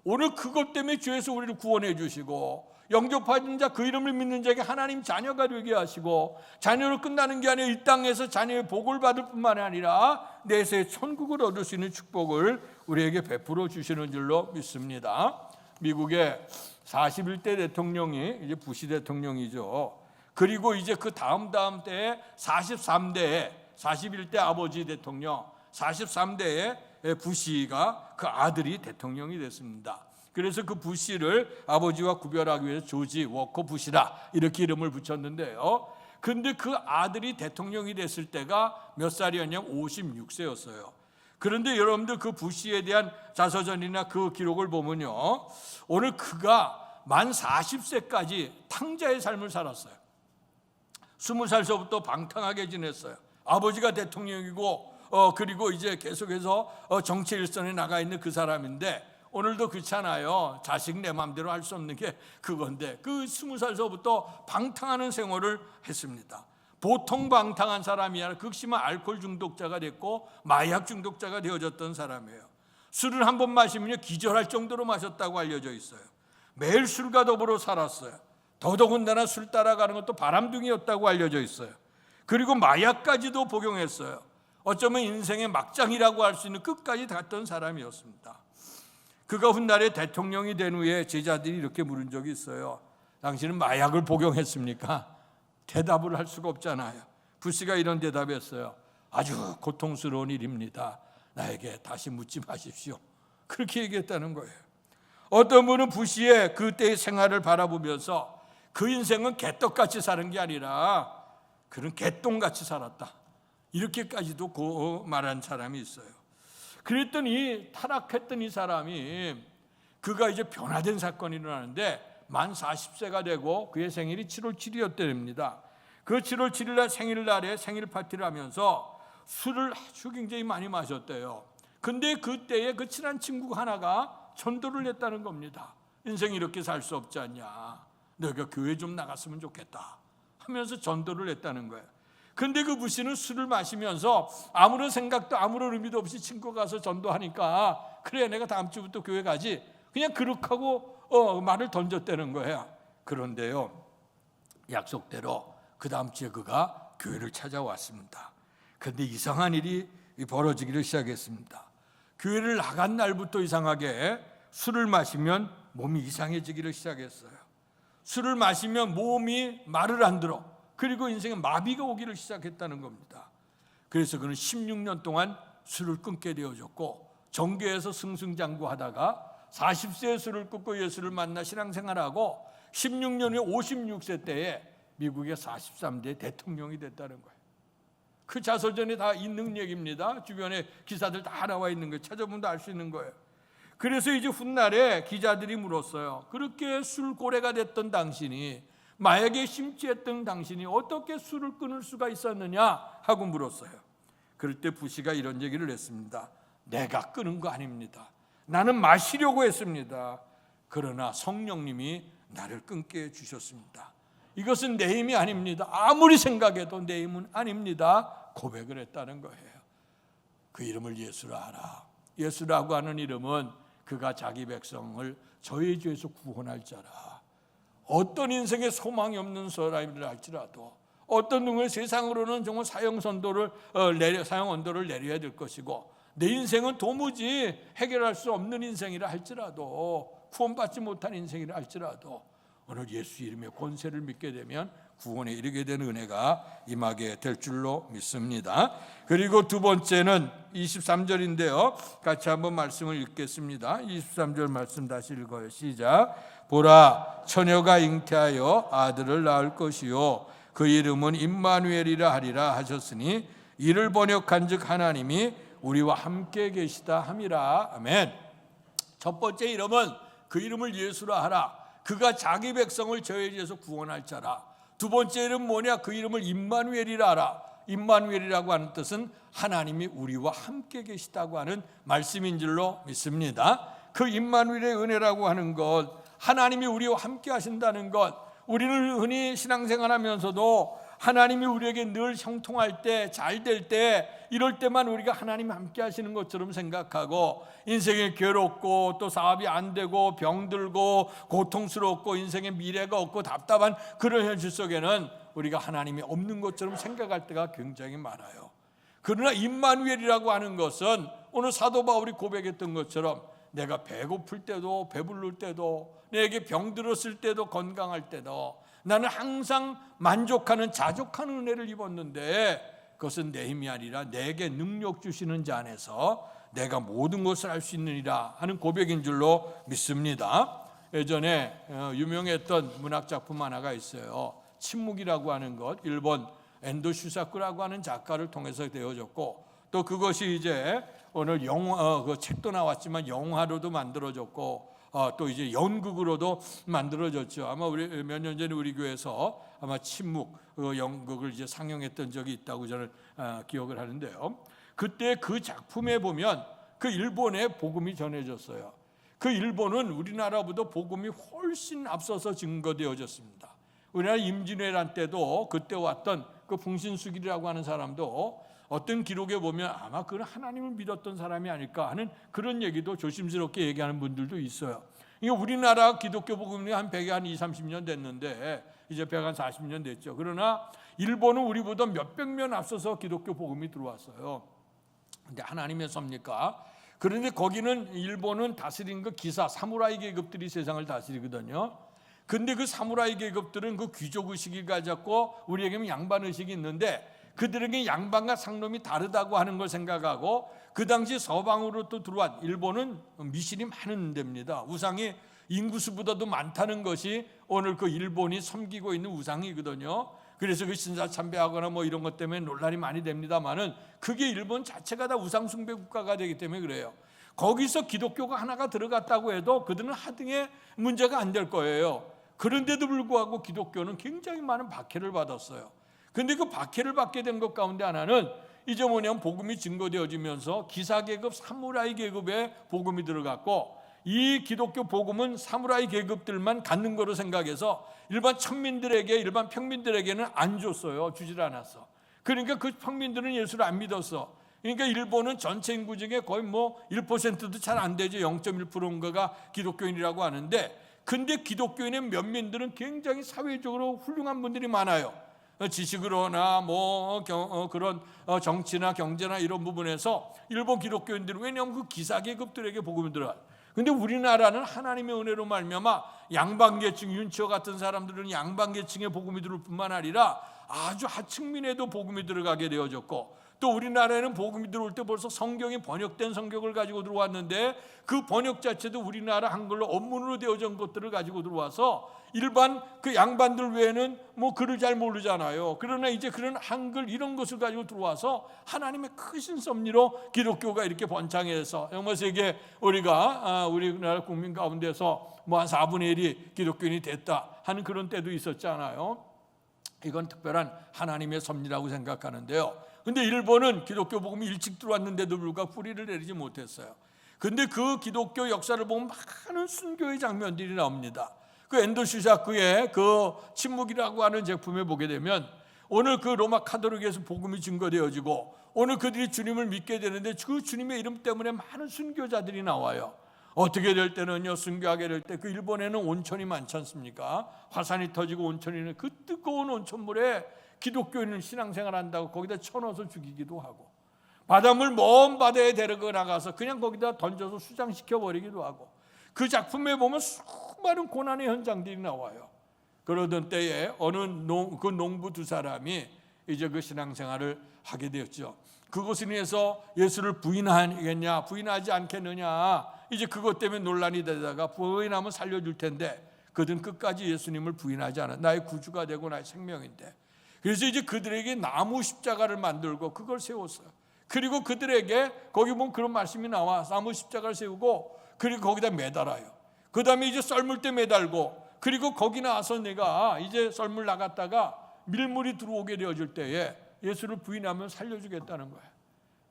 오늘 그것 때문에 주에서 우리를 구원해 주시고, 영접하는 자, 그 이름을 믿는 자에게 하나님 자녀가 되게 하시고, 자녀로 끝나는 게 아니라 이 땅에서 자녀의 복을 받을 뿐만 아니라 내세의 천국을 얻을 수 있는 축복을 우리에게 베풀어 주시는 줄로 믿습니다. 미국의 41대 대통령이 이제 부시 대통령이죠. 그리고 이제 그 다음 때에 43대에 41대 아버지 대통령, 43대에 부시가 그 아들이 대통령이 됐습니다. 그래서 그 부시를 아버지와 구별하기 위해서 조지 워커 부시라 이렇게 이름을 붙였는데요. 근데 그 아들이 대통령이 됐을 때가 몇 살이었냐면 56세였어요. 그런데 여러분들 그 부시에 대한 자서전이나 그 기록을 보면요, 오늘 그가 만 40세까지 탕자의 삶을 살았어요. 20살서부터 방탕하게 지냈어요. 아버지가 대통령이고 그리고 이제 계속해서 정치 일선에 나가 있는 그 사람인데, 오늘도 그렇잖아요. 자식 내 마음대로 할 수 없는 게 그건데, 그 20살서부터 방탕하는 생활을 했습니다. 보통 방탕한 사람이 아니라 극심한 알코올 중독자가 됐고 마약 중독자가 되어졌던 사람이에요. 술을 한 번 마시면 기절할 정도로 마셨다고 알려져 있어요. 매일 술과 더불어 살았어요. 더더군다나 술 따라가는 것도 바람둥이였다고 알려져 있어요. 그리고 마약까지도 복용했어요. 어쩌면 인생의 막장이라고 할 수 있는 끝까지 갔던 사람이었습니다. 그가 훗날에 대통령이 된 후에 제자들이 이렇게 물은 적이 있어요. 당신은 마약을 복용했습니까? 대답을 할 수가 없잖아요. 부시가 이런 대답했어요. 아주 고통스러운 일입니다. 나에게 다시 묻지 마십시오. 그렇게 얘기했다는 거예요. 어떤 분은 부시의 그때의 생활을 바라보면서 그 인생은 개떡같이 사는 게 아니라 그런 개똥같이 살았다, 이렇게까지도 말한 사람이 있어요. 그랬더니 타락했던 이 사람이, 그가 이제 변화된 사건이 일어나는데 만 40세가 되고 그의 생일이 7월 7일이었답니다. 그 7월 7일 생일날에 생일 파티를 하면서 술을 아주 굉장히 많이 마셨대요. 근데 그때에 그 친한 친구 하나가 전도를 했다는 겁니다. 인생이 이렇게 살 수 없지 않냐, 너가 교회 좀 나갔으면 좋겠다 하면서 전도를 했다는 거예요. 근데 그 부시는 술을 마시면서 아무런 생각도 아무런 의미도 없이 친구가 가서 전도하니까, 그래 내가 다음 주부터 교회 가지, 그냥 그렇게 하고 말을 던졌다는 거예요. 그런데요, 약속대로 그 다음 주에 그가 교회를 찾아왔습니다. 그런데 이상한 일이 벌어지기를 시작했습니다. 교회를 나간 날부터 이상하게 술을 마시면 몸이 이상해지기를 시작했어요. 술을 마시면 몸이 말을 안 들어. 그리고 인생에 마비가 오기를 시작했다는 겁니다. 그래서 그는 16년 동안 술을 끊게 되어졌고, 정교에서 승승장구하다가 40세에 술을 끊고 예수를 만나 신앙생활하고 16년 후 56세 때에 미국의 43대 대통령이 됐다는 거예요. 그 자서전에 다 있는 얘기입니다. 주변에 기사들 다 나와 있는 거예요. 찾아보면 알 수 있는 거예요. 그래서 이제 훗날에 기자들이 물었어요. 그렇게 술고래가 됐던 당신이, 마약에 심취했던 당신이 어떻게 술을 끊을 수가 있었느냐 하고 물었어요. 그럴 때 부시가 이런 얘기를 했습니다. 내가 끊은 거 아닙니다. 나는 마시려고 했습니다. 그러나 성령님이 나를 끊게 해주셨습니다. 이것은 내 힘이 아닙니다. 아무리 생각해도 내 힘은 아닙니다. 고백을 했다는 거예요. 그 이름을 예수라 하라. 예수라고 하는 이름은 그가 자기 백성을 저의 죄에서 구원할 자라. 어떤 인생에 소망이 없는 사람이라 할지라도, 어떤 놈의 세상으로는 정말 사형 언도를 내려야 될 것이고, 내 인생은 도무지 해결할 수 없는 인생이라 할지라도, 구원받지 못한 인생이라 할지라도 오늘 예수 이름의 권세를 믿게 되면 구원에 이르게 되는 은혜가 임하게 될 줄로 믿습니다. 그리고 두 번째는 23절인데요. 같이 한번 말씀을 읽겠습니다. 23절 말씀 다시 읽어요. 시작. 보라, 처녀가 잉태하여 아들을 낳을 것이요 그 이름은 임마누엘이라 하리라 하셨으니, 이를 번역한즉 하나님이 우리와 함께 계시다 함이라. 아멘. 첫 번째 이름은 그 이름을 예수라 하라. 그가 자기 백성을 저의 죄에서 구원할 자라. 두 번째 이름 뭐냐? 그 이름을 임마누엘이라 하라. 임마누엘이라고 하는 뜻은 하나님이 우리와 함께 계시다고 하는 말씀인 줄로 믿습니다. 그 임마누엘의 은혜라고 하는 것, 하나님이 우리와 함께 하신다는 것, 우리는 흔히 신앙생활하면서도 하나님이 우리에게 늘 형통할 때, 잘 될 때, 이럴 때만 우리가 하나님이 함께 하시는 것처럼 생각하고, 인생이 괴롭고 또 사업이 안 되고 병들고 고통스럽고 인생에 미래가 없고 답답한 그런 현실 속에는 우리가 하나님이 없는 것처럼 생각할 때가 굉장히 많아요. 그러나 임마누엘이라고 하는 것은 오늘 사도 바울이 고백했던 것처럼 내가 배고플 때도 배부를 때도, 내게 병들었을 때도 건강할 때도 나는 항상 만족하는 자족하는 은혜를 입었는데, 그것은 내 힘이 아니라 내게 능력 주시는 자 안에서 내가 모든 것을 할 수 있느니라 하는 고백인 줄로 믿습니다. 예전에 유명했던 문학작품 하나가 있어요. 침묵이라고 하는 것, 일본 엔도 슈사쿠라고 하는 작가를 통해서 되어졌고, 또 그것이 이제 오늘 영화, 그 책도 나왔지만 영화로도 만들어졌고, 또 이제 연극으로도 만들어졌죠. 아마 우리 몇 년 전에 우리 교회에서 아마 침묵 연극을 이제 상영했던 적이 있다고 저는 기억을 하는데요. 그때 그 작품에 보면 그 일본의 복음이 전해졌어요. 그 일본은 우리나라보다 복음이 훨씬 앞서서 증거되어졌습니다. 우리나라 임진왜란 때도 그때 왔던 그 풍신수길이라고 하는 사람도 어떤 기록에 보면 아마 그는 하나님을 믿었던 사람이 아닐까 하는 그런 얘기도 조심스럽게 얘기하는 분들도 있어요. 이게 우리나라 기독교 복음이 한 100한 30년 됐는데 이제 140년 됐죠. 그러나 일본은 우리보다 몇백 년 앞서서 기독교 복음이 들어왔어요. 근데 하나님의 섭니까? 그런데 거기는 일본은 다스린 그 기사, 사무라이 계급들이 세상을 다스리거든요. 근데 그 사무라이 계급들은 그 귀족 의식이 가졌고 우리에게는 양반 의식이 있는데, 그들에게 양반과 상놈이 다르다고 하는 걸 생각하고, 그 당시 서방으로 또 들어온 일본은 미신이 많은 데입니다. 우상이 인구수보다도 많다는 것이 오늘 그 일본이 섬기고 있는 우상이거든요. 그래서 그 신사 참배하거나 뭐 이런 것 때문에 논란이 많이 됩니다만은 그게 일본 자체가 다 우상 숭배 국가가 되기 때문에 그래요. 거기서 기독교가 하나가 들어갔다고 해도 그들은 하등의 문제가 안 될 거예요. 그런데도 불구하고 기독교는 굉장히 많은 박해를 받았어요. 근데 그 박해를 받게 된 것 가운데 하나는 이제 뭐냐면 복음이 증거되어지면서 기사계급, 사무라이 계급에 복음이 들어갔고, 이 기독교 복음은 사무라이 계급들만 갖는 거로 생각해서 일반 천민들에게, 일반 평민들에게는 안 줬어요. 주질 않았어. 그러니까 그 평민들은 예수를 안 믿었어. 그러니까 일본은 전체 인구 중에 거의 뭐 1%도 잘 안 되죠. 0.1%인가가 기독교인이라고 하는데, 근데 기독교인의 면민들은 굉장히 사회적으로 훌륭한 분들이 많아요. 지식으로나 뭐 그런 정치나 경제나 이런 부분에서 일본 기독교인들은, 왜냐하면 그 기사계급들에게 복음이 들어가요. 근데 우리나라는 하나님의 은혜로 말미암아 양반계층, 윤치호 같은 사람들은 양반계층에 복음이 들어올 뿐만 아니라 아주 하층민에도 복음이 들어가게 되어졌고, 또 우리나라에는 복음이 들어올 때 벌써 성경이 번역된 성경을 가지고 들어왔는데, 그 번역 자체도 우리나라 한글로 원문으로 되어진 것들을 가지고 들어와서 일반 그 양반들 외에는 뭐 글을 잘 모르잖아요. 그러나 이제 그런 한글 이런 것을 가지고 들어와서 하나님의 크신 섭리로 기독교가 이렇게 번창해서 정말 세계 우리나라 국민 가운데서 뭐 한 4분의 1이 기독교인이 됐다 하는 그런 때도 있었잖아요. 이건 특별한 하나님의 섭리라고 생각하는데요. 근데 일본은 기독교 복음이 일찍 들어왔는데도 불구하고 뿌리를 내리지 못했어요. 근데 그 기독교 역사를 보면 많은 순교의 장면들이 나옵니다. 그 엔도 슈사쿠의 그 침묵이라고 하는 작품에 보게 되면 오늘 그 로마 카톨릭에서 복음이 증거되어지고 오늘 그들이 주님을 믿게 되는데, 그 주님의 이름 때문에 많은 순교자들이 나와요. 어떻게 될 때는요, 순교하게 될 때 그 일본에는 온천이 많지 않습니까? 화산이 터지고 온천이 있는 그 뜨거운 온천물에 기독교인은 신앙생활 한다고 거기다 쳐넣어서 죽이기도 하고, 바닷물 먼 바다에 데리고 나가서 그냥 거기다 던져서 수장시켜 버리기도 하고, 그 작품에 보면 수많은 고난의 현장들이 나와요. 그러던 때에 어느 그 농부 두 사람이 이제 그 신앙생활을 하게 되었죠. 그것을 위해서 예수를 부인하겠냐 부인하지 않겠느냐, 이제 그것 때문에 논란이 되다가 부인하면 살려줄 텐데 그들은 끝까지 예수님을 부인하지 않아. 나의 구주가 되고 나의 생명인데. 그래서 이제 그들에게 나무 십자가를 만들고 그걸 세웠어요. 그리고 그들에게 거기 보면 그런 말씀이 나와. 나무 십자가를 세우고 그리고 거기다 매달아요. 그 다음에 이제 썰물 때 매달고, 그리고 거기 나와서 내가 이제 썰물 나갔다가 밀물이 들어오게 되어질 때에 예수를 부인하면 살려주겠다는 거예요.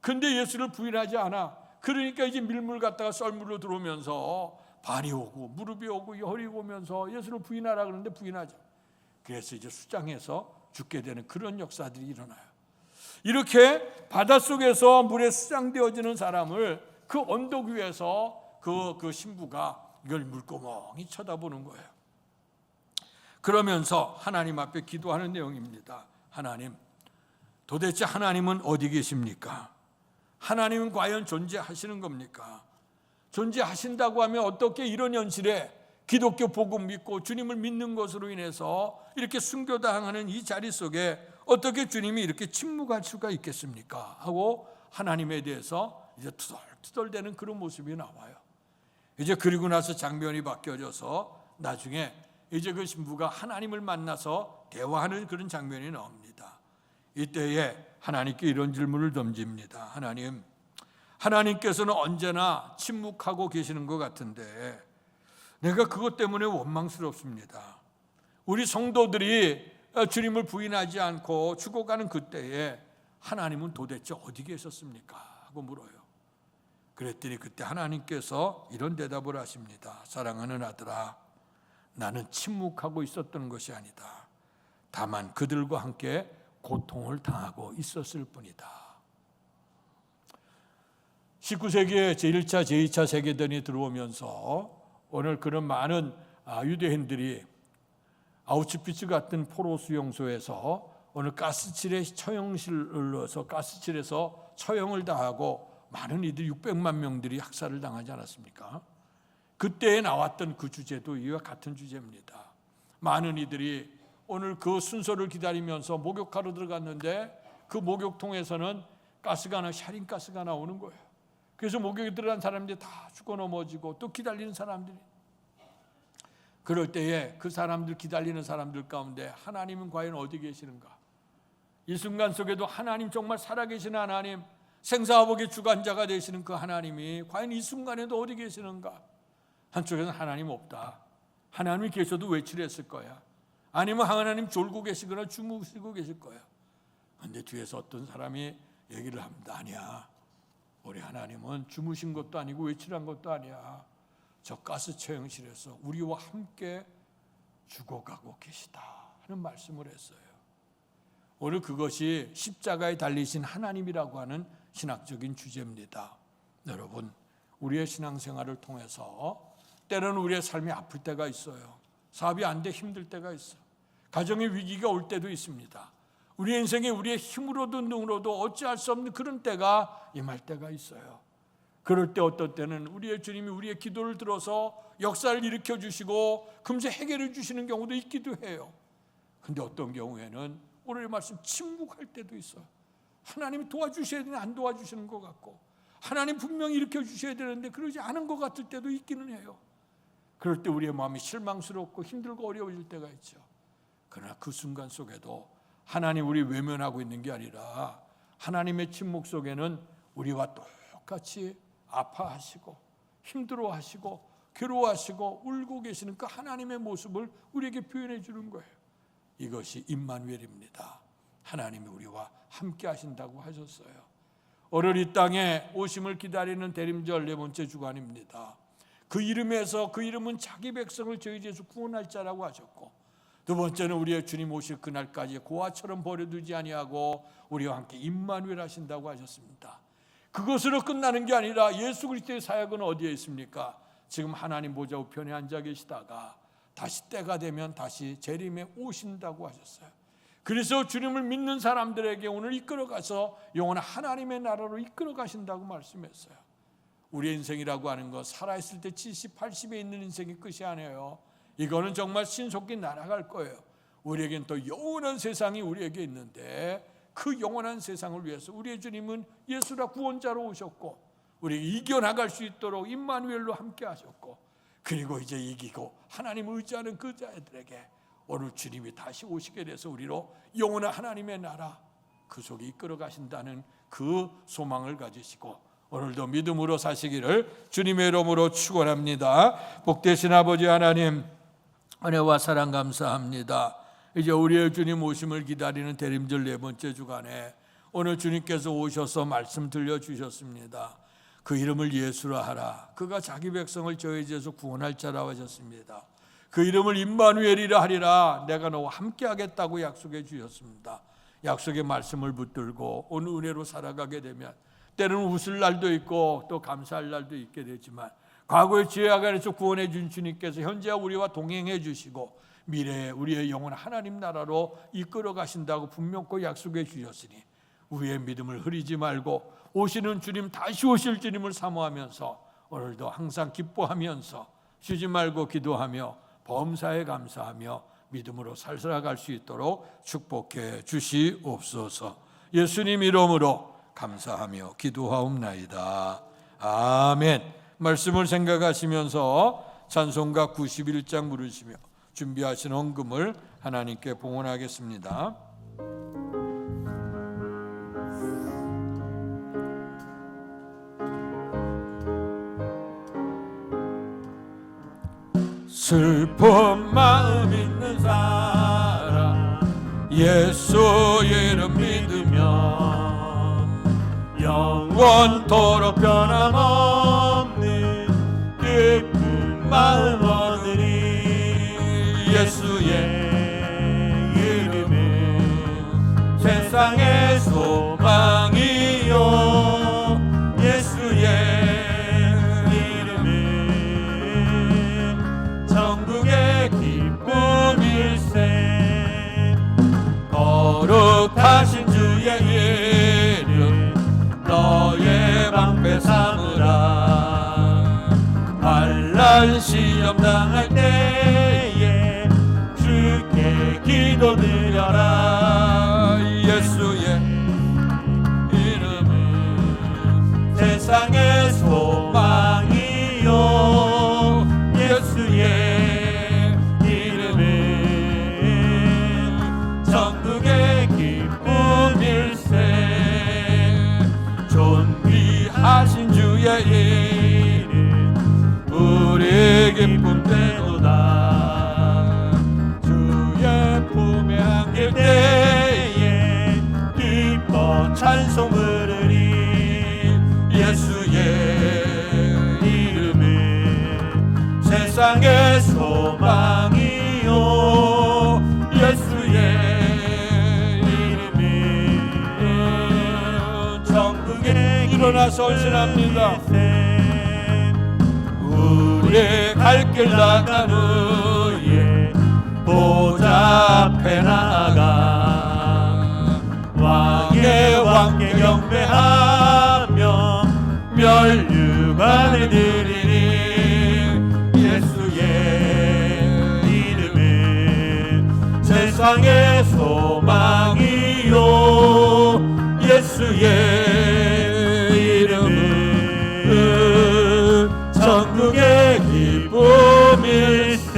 근데 예수를 부인하지 않아. 그러니까 이제 밀물 갔다가 썰물로 들어오면서 발이 오고 무릎이 오고 허리 오면서 예수를 부인하라 그러는데 부인하죠. 그래서 이제 수장해서 죽게 되는 그런 역사들이 일어나요. 이렇게 바닷속에서 물에 수장되어지는 사람을 그 언덕 위에서 그 신부가 이걸 물고멍이 쳐다보는 거예요. 그러면서 하나님 앞에 기도하는 내용입니다. 하나님, 도대체 하나님은 어디 계십니까? 하나님은 과연 존재하시는 겁니까? 존재하신다고 하면 어떻게 이런 현실에 기독교 복음 믿고 주님을 믿는 것으로 인해서 이렇게 순교당하는 이 자리 속에 어떻게 주님이 이렇게 침묵할 수가 있겠습니까? 하고 하나님에 대해서 이제 투덜투덜대는 그런 모습이 나와요. 이제 그리고 나서 장면이 바뀌어져서 나중에 이제 그 신부가 하나님을 만나서 대화하는 그런 장면이 나옵니다. 이때에 하나님께 이런 질문을 던집니다. 하나님께서는 언제나 침묵하고 계시는 것 같은데 내가 그것 때문에 원망스럽습니다. 우리 성도들이 주님을 부인하지 않고 죽어가는 그때에 하나님은 도대체 어디 계셨습니까? 하고 물어요. 그랬더니 그때 하나님께서 이런 대답을 하십니다. 사랑하는 아들아, 나는 침묵하고 있었던 것이 아니다. 다만 그들과 함께 고통을 당하고 있었을 뿐이다. 19세기에 제1차, 제2차 세계대전이 들어오면서 오늘 그런 많은 유대인들이 아우슈비츠 같은 포로 수용소에서 오늘 가스칠에 처형실을 넣어서 가스칠에서 처형을 당하고 많은 이들 600만 명들이 학살을 당하지 않았습니까? 그때에 나왔던 그 주제도 이와 같은 주제입니다. 많은 이들이 오늘 그 순서를 기다리면서 목욕하러 들어갔는데 그 목욕통에서는 가스가 샤린 가스가 나오는 거예요. 그래서 목욕에 들어간 사람들이 다 죽어 넘어지고 또 기다리는 사람들이, 그럴 때에 그 사람들 기다리는 사람들 가운데 하나님은 과연 어디 계시는가? 이 순간 속에도 하나님, 정말 살아계신 하나님, 생사화복의 주관자가 되시는 그 하나님이 과연 이 순간에도 어디 계시는가? 한쪽에서는 하나님 없다. 하나님이 계셔도 외출했을 거야. 아니면 하나님 졸고 계시거나 주무시고 계실 거야. 그런데 뒤에서 어떤 사람이 얘기를 합니다. 아니야, 우리 하나님은 주무신 것도 아니고 외출한 것도 아니야. 저 가스 처형실에서 우리와 함께 죽어가고 계시다 하는 말씀을 했어요. 오늘 그것이 십자가에 달리신 하나님이라고 하는 신학적인 주제입니다. 여러분, 우리의 신앙생활을 통해서 때로는 우리의 삶이 아플 때가 있어요. 사업이 안 돼 힘들 때가 있어요. 가정의 위기가 올 때도 있습니다. 우리 인생에 우리의 힘으로도 능으로도 어찌할 수 없는 그런 때가 임할 때가 있어요. 그럴 때 어떤 때는 우리의 주님이 우리의 기도를 들어서 역사를 일으켜 주시고 금세 해결해 주시는 경우도 있기도 해요. 그런데 어떤 경우에는 오늘의 말씀 침묵할 때도 있어요. 하나님이 도와주셔야 되는데 안 도와주시는 것 같고, 하나님 분명히 일으켜 주셔야 되는데 그러지 않은 것 같을 때도 있기는 해요. 그럴 때 우리의 마음이 실망스럽고 힘들고 어려워질 때가 있죠. 그러나 그 순간 속에도 하나님 우리 외면하고 있는 게 아니라 하나님의 침묵 속에는 우리와 똑같이 아파하시고 힘들어하시고 괴로워하시고 울고 계시는 그 하나님의 모습을 우리에게 표현해 주는 거예요. 이것이 임마누엘입니다. 하나님이 우리와 함께 하신다고 하셨어요. 오늘 이 땅에 오심을 기다리는 대림절 네 번째 주간입니다. 그 이름에서, 그 이름은 자기 백성을 저희 죄에서 구원할 자라고 하셨고, 두 번째는 우리의 주님 오실 그날까지 고아처럼 버려두지 아니하고 우리와 함께 임마누엘 하신다고 하셨습니다. 그것으로 끝나는 게 아니라 예수 그리스도의 사역은 어디에 있습니까? 지금 하나님 보좌 우편에 앉아 계시다가 다시 때가 되면 다시 재림에 오신다고 하셨어요. 그래서 주님을 믿는 사람들에게 오늘 이끌어가서 영원한 하나님의 나라로 이끌어 가신다고 말씀했어요. 우리의 인생이라고 하는 것, 살아있을 때 70, 80에 있는 인생이 끝이 아니에요. 이거는 정말 신속히 날아갈 거예요. 우리에겐 또 영원한 세상이 우리에게 있는데, 그 영원한 세상을 위해서 우리의 주님은 예수라 구원자로 오셨고 우리 이겨나갈 수 있도록 임마누엘로 함께 하셨고, 그리고 이제 이기고 하나님을 의지하는 그 자들에게 오늘 주님이 다시 오시게 돼서 우리로 영원한 하나님의 나라 그 속에 이끌어 가신다는 그 소망을 가지시고 오늘도 믿음으로 사시기를 주님의 이름으로 축원합니다. 복되신 아버지 하나님, 은혜와 사랑 감사합니다. 이제 우리의 주님 오심을 기다리는 대림절 네 번째 주간에 오늘 주님께서 오셔서 말씀 들려주셨습니다. 그 이름을 예수라 하라. 그가 자기 백성을 저희 죄에서 구원할 자라 하셨습니다. 그 이름을 임마누엘이라 하리라. 내가 너와 함께 하겠다고 약속해 주셨습니다. 약속의 말씀을 붙들고 오늘 은혜로 살아가게 되면 때로는 웃을 날도 있고 또 감사할 날도 있게 되지만 과거의 죄악 안에서 구원해 준 주님께서 현재와 우리와 동행해 주시고 미래에 우리의 영혼 하나님 나라로 이끌어 가신다고 분명히 약속해 주셨으니 우리의 믿음을 흐리지 말고 오시는 주님, 다시 오실 주님을 사모하면서 오늘도 항상 기뻐하면서 쉬지 말고 기도하며 범사에 감사하며 믿음으로 살아갈 수 있도록 축복해 주시옵소서. 예수님 이름으로 감사하며 기도하옵나이다. 아멘. 말씀을 생각하시면서 찬송가 91장 부르시며 준비하신 헌금을 하나님께 봉헌하겠습니다. 슬픈 마음 있는 사람 예수 이름 믿으며 영원토록 변함없는 기쁜 마음 얻으리. 예수의 이름은 세상의 소망이요 예수의 이름은 천국의 기쁨일세. 거룩하신 주의 이름 너의 방패 삼으라. 환난 시험 당할 때에 주께 기도드려라. 예수의 이름은 세상의 소망이요 예수의 이름은 천국의 기쁨일세. 존귀하신 주의 이름 우리 기쁨 되도다. 주의 품에 안길 때에 기뻐 찬송 부르리. 예수의 이름은 세상의 소망이요 예수의 이름은 천국에 일어나서 헌신합니다. 우리 갈 길 나간 후에 보좌 앞에 나아가 왕의 왕께 경배하며 멸류관을 드리니. 예수의 이름은 세상의 소망이요 예수의 이름은 천국의 기쁨일세.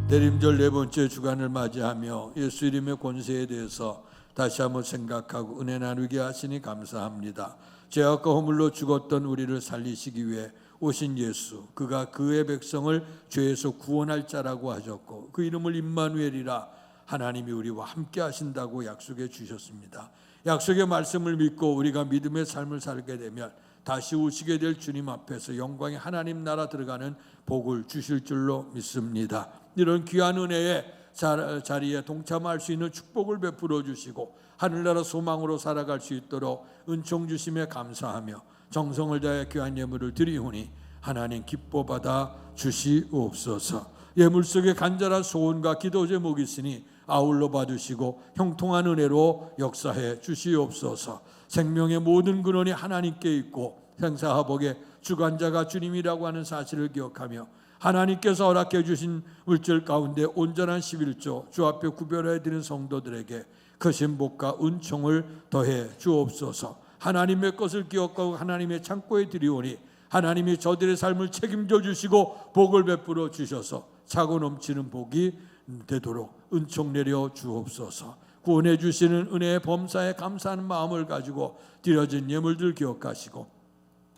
대림절 네 번째 주간을 맞이하며 예수 이름의 권세에 대해서 다시 한번 생각하고 은혜 나누게 하시니 감사합니다. 죄악과 허물로 죽었던 우리를 살리시기 위해 오신 예수, 그가 그의 백성을 죄에서 구원할 자라고 하셨고 그 이름을 임마누엘이라 하나님이 우리와 함께 하신다고 약속해 주셨습니다. 약속의 말씀을 믿고 우리가 믿음의 삶을 살게 되면 다시 오시게 될 주님 앞에서 영광의 하나님 나라 들어가는 복을 주실 줄로 믿습니다. 이런 귀한 은혜의 자리에 동참할 수 있는 축복을 베풀어 주시고 하늘나라 소망으로 살아갈 수 있도록 은총 주심에 감사하며 정성을 다해 귀한 예물을 드리오니 하나님 기뻐 받아 주시옵소서. 예물 속에 간절한 소원과 기도 제목이 있으니 아울러 봐주시고 형통한 은혜로 역사해 주시옵소서. 생명의 모든 근원이 하나님께 있고 생사화복의 주관자가 주님이라고 하는 사실을 기억하며 하나님께서 허락해 주신 물질 가운데 온전한 11조 주 앞에 구별해 드린 성도들에게 크신 복과 은총을 더해 주옵소서. 하나님의 것을 기억하고 하나님의 창고에 드리오니 하나님이 저들의 삶을 책임져 주시고 복을 베풀어 주셔서 차고 넘치는 복이 되도록 은총 내려 주옵소서. 구원해 주시는 은혜의 범사에 감사하는 마음을 가지고 드려진 예물들 기억하시고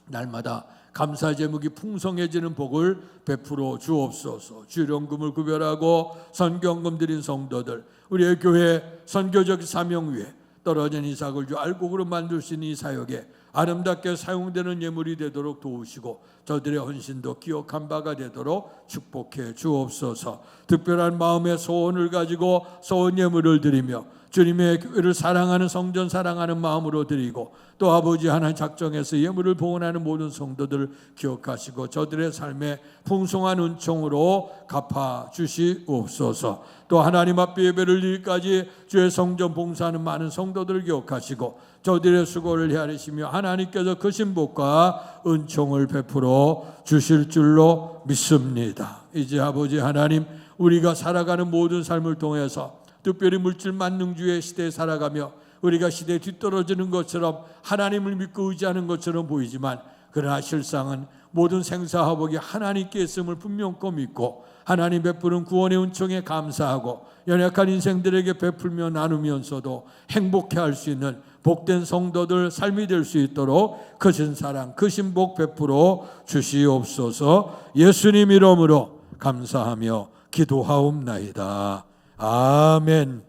날마다 감사 제목이 풍성해지는 복을 베풀어 주옵소서. 주일원금을 구별하고 선교헌금 드린 성도들, 우리의 교회 선교적 사명 위에 떨어진 이삭을 주 알곡으로 만들 수 있는 이 사역에 아름답게 사용되는 예물이 되도록 도우시고 저들의 헌신도 기억한 바가 되도록 축복해 주옵소서. 특별한 마음의 소원을 가지고 소원 예물을 드리며 주님의 교회를 사랑하는 성전 사랑하는 마음으로 드리고 또 아버지 하나님 작정해서 예물을 봉헌하는 모든 성도들을 기억하시고 저들의 삶에 풍성한 은총으로 갚아 주시옵소서. 또 하나님 앞에 예배를 드리기까지 주의 성전 봉사하는 많은 성도들을 기억하시고 저들의 수고를 헤아리시며 하나님께서 크신 복과 은총을 베풀어 주실 줄로 믿습니다. 이제 아버지 하나님, 우리가 살아가는 모든 삶을 통해서 특별히 물질 만능주의 시대에 살아가며 우리가 시대에 뒤떨어지는 것처럼 하나님을 믿고 의지하는 것처럼 보이지만 그러나 실상은 모든 생사화복이 하나님께 있음을 분명코 믿고 하나님 베푸는 구원의 은총에 감사하고 연약한 인생들에게 베풀며 나누면서도 행복해 할 수 있는 복된 성도들 삶이 될 수 있도록 크신 사랑 크신 복 베풀어 주시옵소서. 예수님 이름으로 감사하며 기도하옵나이다. 아멘.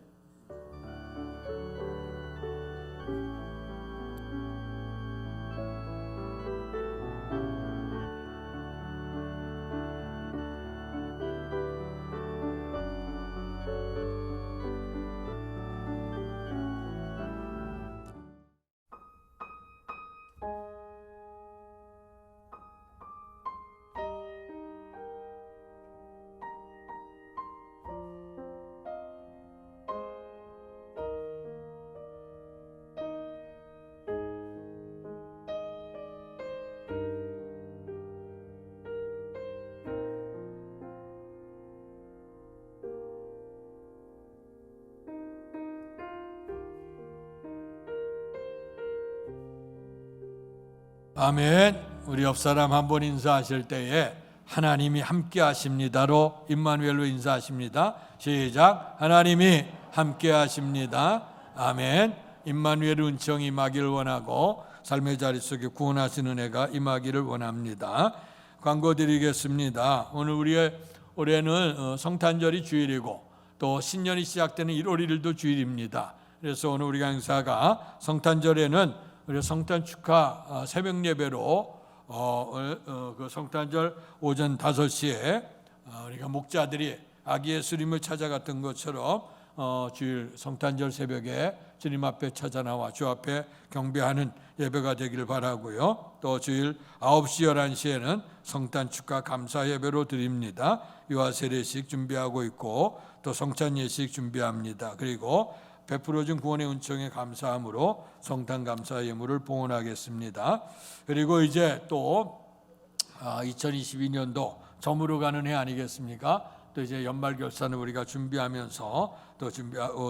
아멘. 우리 옆사람 한번 인사하실 때에 하나님이 함께 하십니다로 임마누엘로 인사하십니다. 시작. 하나님이 함께 하십니다. 아멘. 임마누엘 은총이 임하기를 원하고 삶의 자리 속에 구원하시는 은혜가 임하기를 원합니다. 광고 드리겠습니다. 오늘 올해는 성탄절이 주일이고 또 신년이 시작되는 1월 1일도 주일입니다. 그래서 오늘 우리 강사가 성탄절에는 우리 성탄 축하 새벽 예배로 그 성탄절 오전 5시에 우리가 목자들이 아기 예수님을 찾아갔던 것처럼 주일 성탄절 새벽에 주님 앞에 찾아 나와 주 앞에 경배하는 예배가 되기를 바라고요. 또 주일 9시 11시에는 성탄 축하 감사 예배로 드립니다. 유아 세례식 준비하고 있고 또 성찬 예식 준비합니다. 그리고 베풀어준 구원의 은총에 감사함으로 성탄 감사 예물을 봉헌하겠습니다. 그리고 이제 또 2022년도 저물어 가는 해 아니겠습니까? 또 이제 연말 결산을 우리가 준비하면서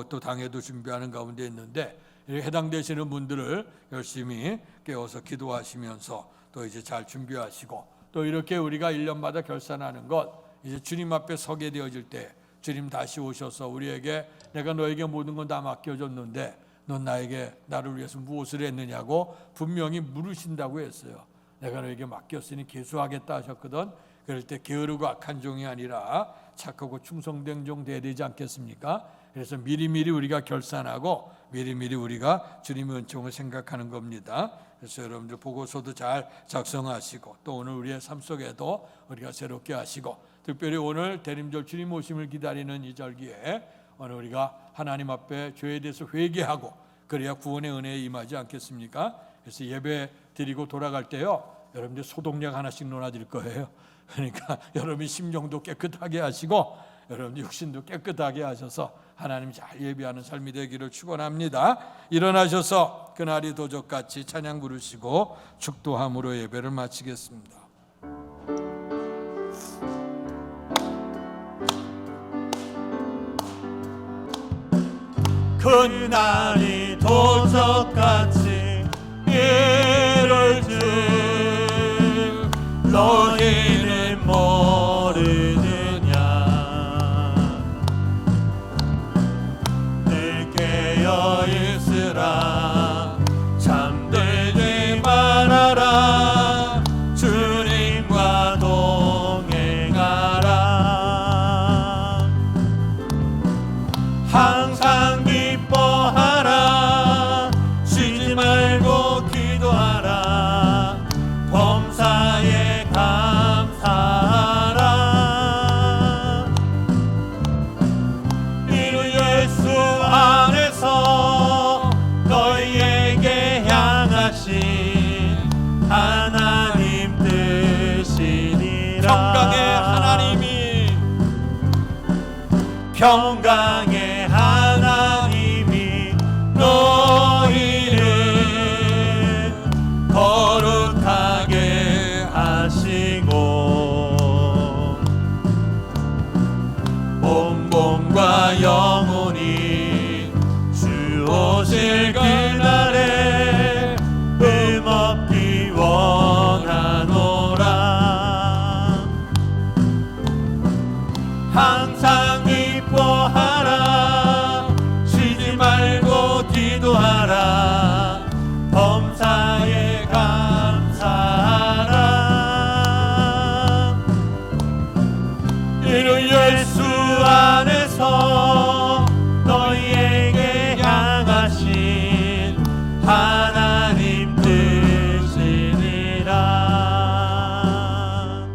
또 당회도 준비하는 가운데 있는데 해당되시는 분들을 열심히 깨워서 기도하시면서 또 이제 잘 준비하시고 또 이렇게 우리가 1년마다 결산하는 것 이제 주님 앞에 서게 되어질 때 주님 다시 오셔서 우리에게 내가 너에게 모든 건 다 맡겨줬는데 넌 나를 위해서 무엇을 했느냐고 분명히 물으신다고 했어요. 내가 너에게 맡겼으니 계수하겠다 하셨거든. 그럴 때 게으르고 악한 종이 아니라 착하고 충성된 종 돼야 되지 않겠습니까? 그래서 미리미리 우리가 결산하고 미리미리 우리가 주님의 은총을 생각하는 겁니다. 그래서 여러분들 보고서도 잘 작성하시고 또 오늘 우리의 삶 속에도 우리가 새롭게 하시고 특별히 오늘 대림절 주님 오심을 기다리는 이 절기에 오늘 우리가 하나님 앞에 죄에 대해서 회개하고 그래야 구원의 은혜에 임하지 않겠습니까? 그래서 예배 드리고 돌아갈 때요 여러분들 소독약 하나씩 놓아드릴 거예요. 그러니까 여러분이 심정도 깨끗하게 하시고 여러분들 육신도 깨끗하게 하셔서 하나님 잘 예배하는 삶이 되기를 축원합니다. 일어나셔서 그날이 도적같이 찬양 부르시고 축도함으로 예배를 마치겠습니다. 그날이 도적같이 이룰 줄 너희는 모르느냐. 늘 깨어있으라 잠들지 말아라. 주 범사에 감사하라. 이루 예수 안에서 너희에게 향하신 하나님 뜻이니라. 평강의 하나님이 너희를 거룩하게 하시고 온 몸과 영혼이 주 오실 그날에 흠없기 원하노라. 항상 기뻐하라. 쉬지 말고 기도하라. 범사에 감사하라. 이루 예수 안에서 너희에게 향하신 하나님 뜻이니라.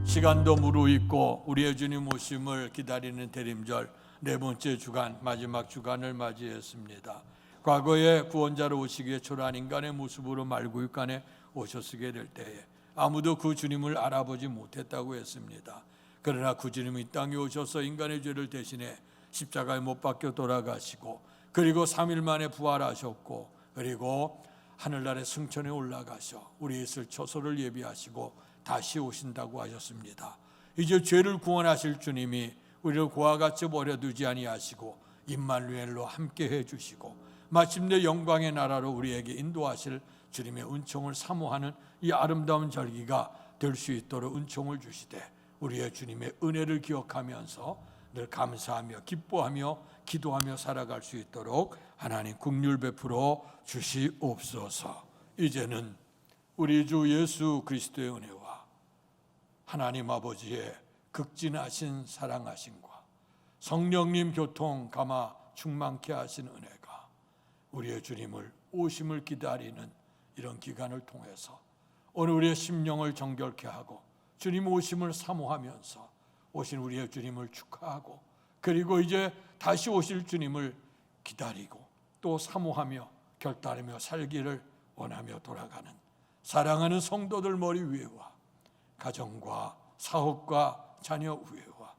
시간도 무르익고 우리의 주님 오심을 기다리는 대림절 네 번째 주간, 마지막 주간을 맞이했습니다. 과거에 구원자로 오시기에 초라한 인간의 모습으로 말구육간에 오셨으게 될 때에 아무도 그 주님을 알아보지 못했다고 했습니다. 그러나 그 주님이 이 땅에 오셔서 인간의 죄를 대신해 십자가에 못 박혀 돌아가시고 그리고 3일 만에 부활하셨고 그리고 하늘나라의 승천에 올라가셔 우리의 있을 처소를 예비하시고 다시 오신다고 하셨습니다. 이제 죄를 구원하실 주님이 우리를 고와 같이 버려두지 아니하시고 임마누엘로 함께해 주시고 마침내 영광의 나라로 우리에게 인도하실 주님의 은총을 사모하는 이 아름다운 절기가 될 수 있도록 은총을 주시되 우리의 주님의 은혜를 기억하면서 늘 감사하며 기뻐하며 기도하며 살아갈 수 있도록 하나님 긍휼 베풀어 주시옵소서. 이제는 우리 주 예수 그리스도의 은혜와 하나님 아버지의 극진하신 사랑하심과 성령님 교통 감화 충만케 하신 은혜가 우리의 주님을 오심을 기다리는 이런 기간을 통해서 오늘 우리의 심령을 정결케 하고 주님 오심을 사모하면서 오신 우리의 주님을 축하하고 그리고 이제 다시 오실 주님을 기다리고 또 사모하며 결단하며 살기를 원하며 돌아가는 사랑하는 성도들 머리 위에와 가정과 사업과 자녀 위에와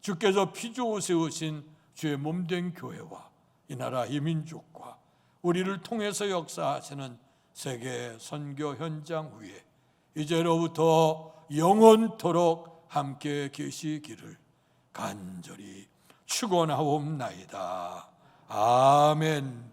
주께서 피주어 세우신 주의 몸된 교회와 이 나라 이 민족과 우리를 통해서 역사하시는 세계 선교 현장 위에 이제로부터 영원토록 함께 계시기를 간절히 축원하옵나이다. 아멘.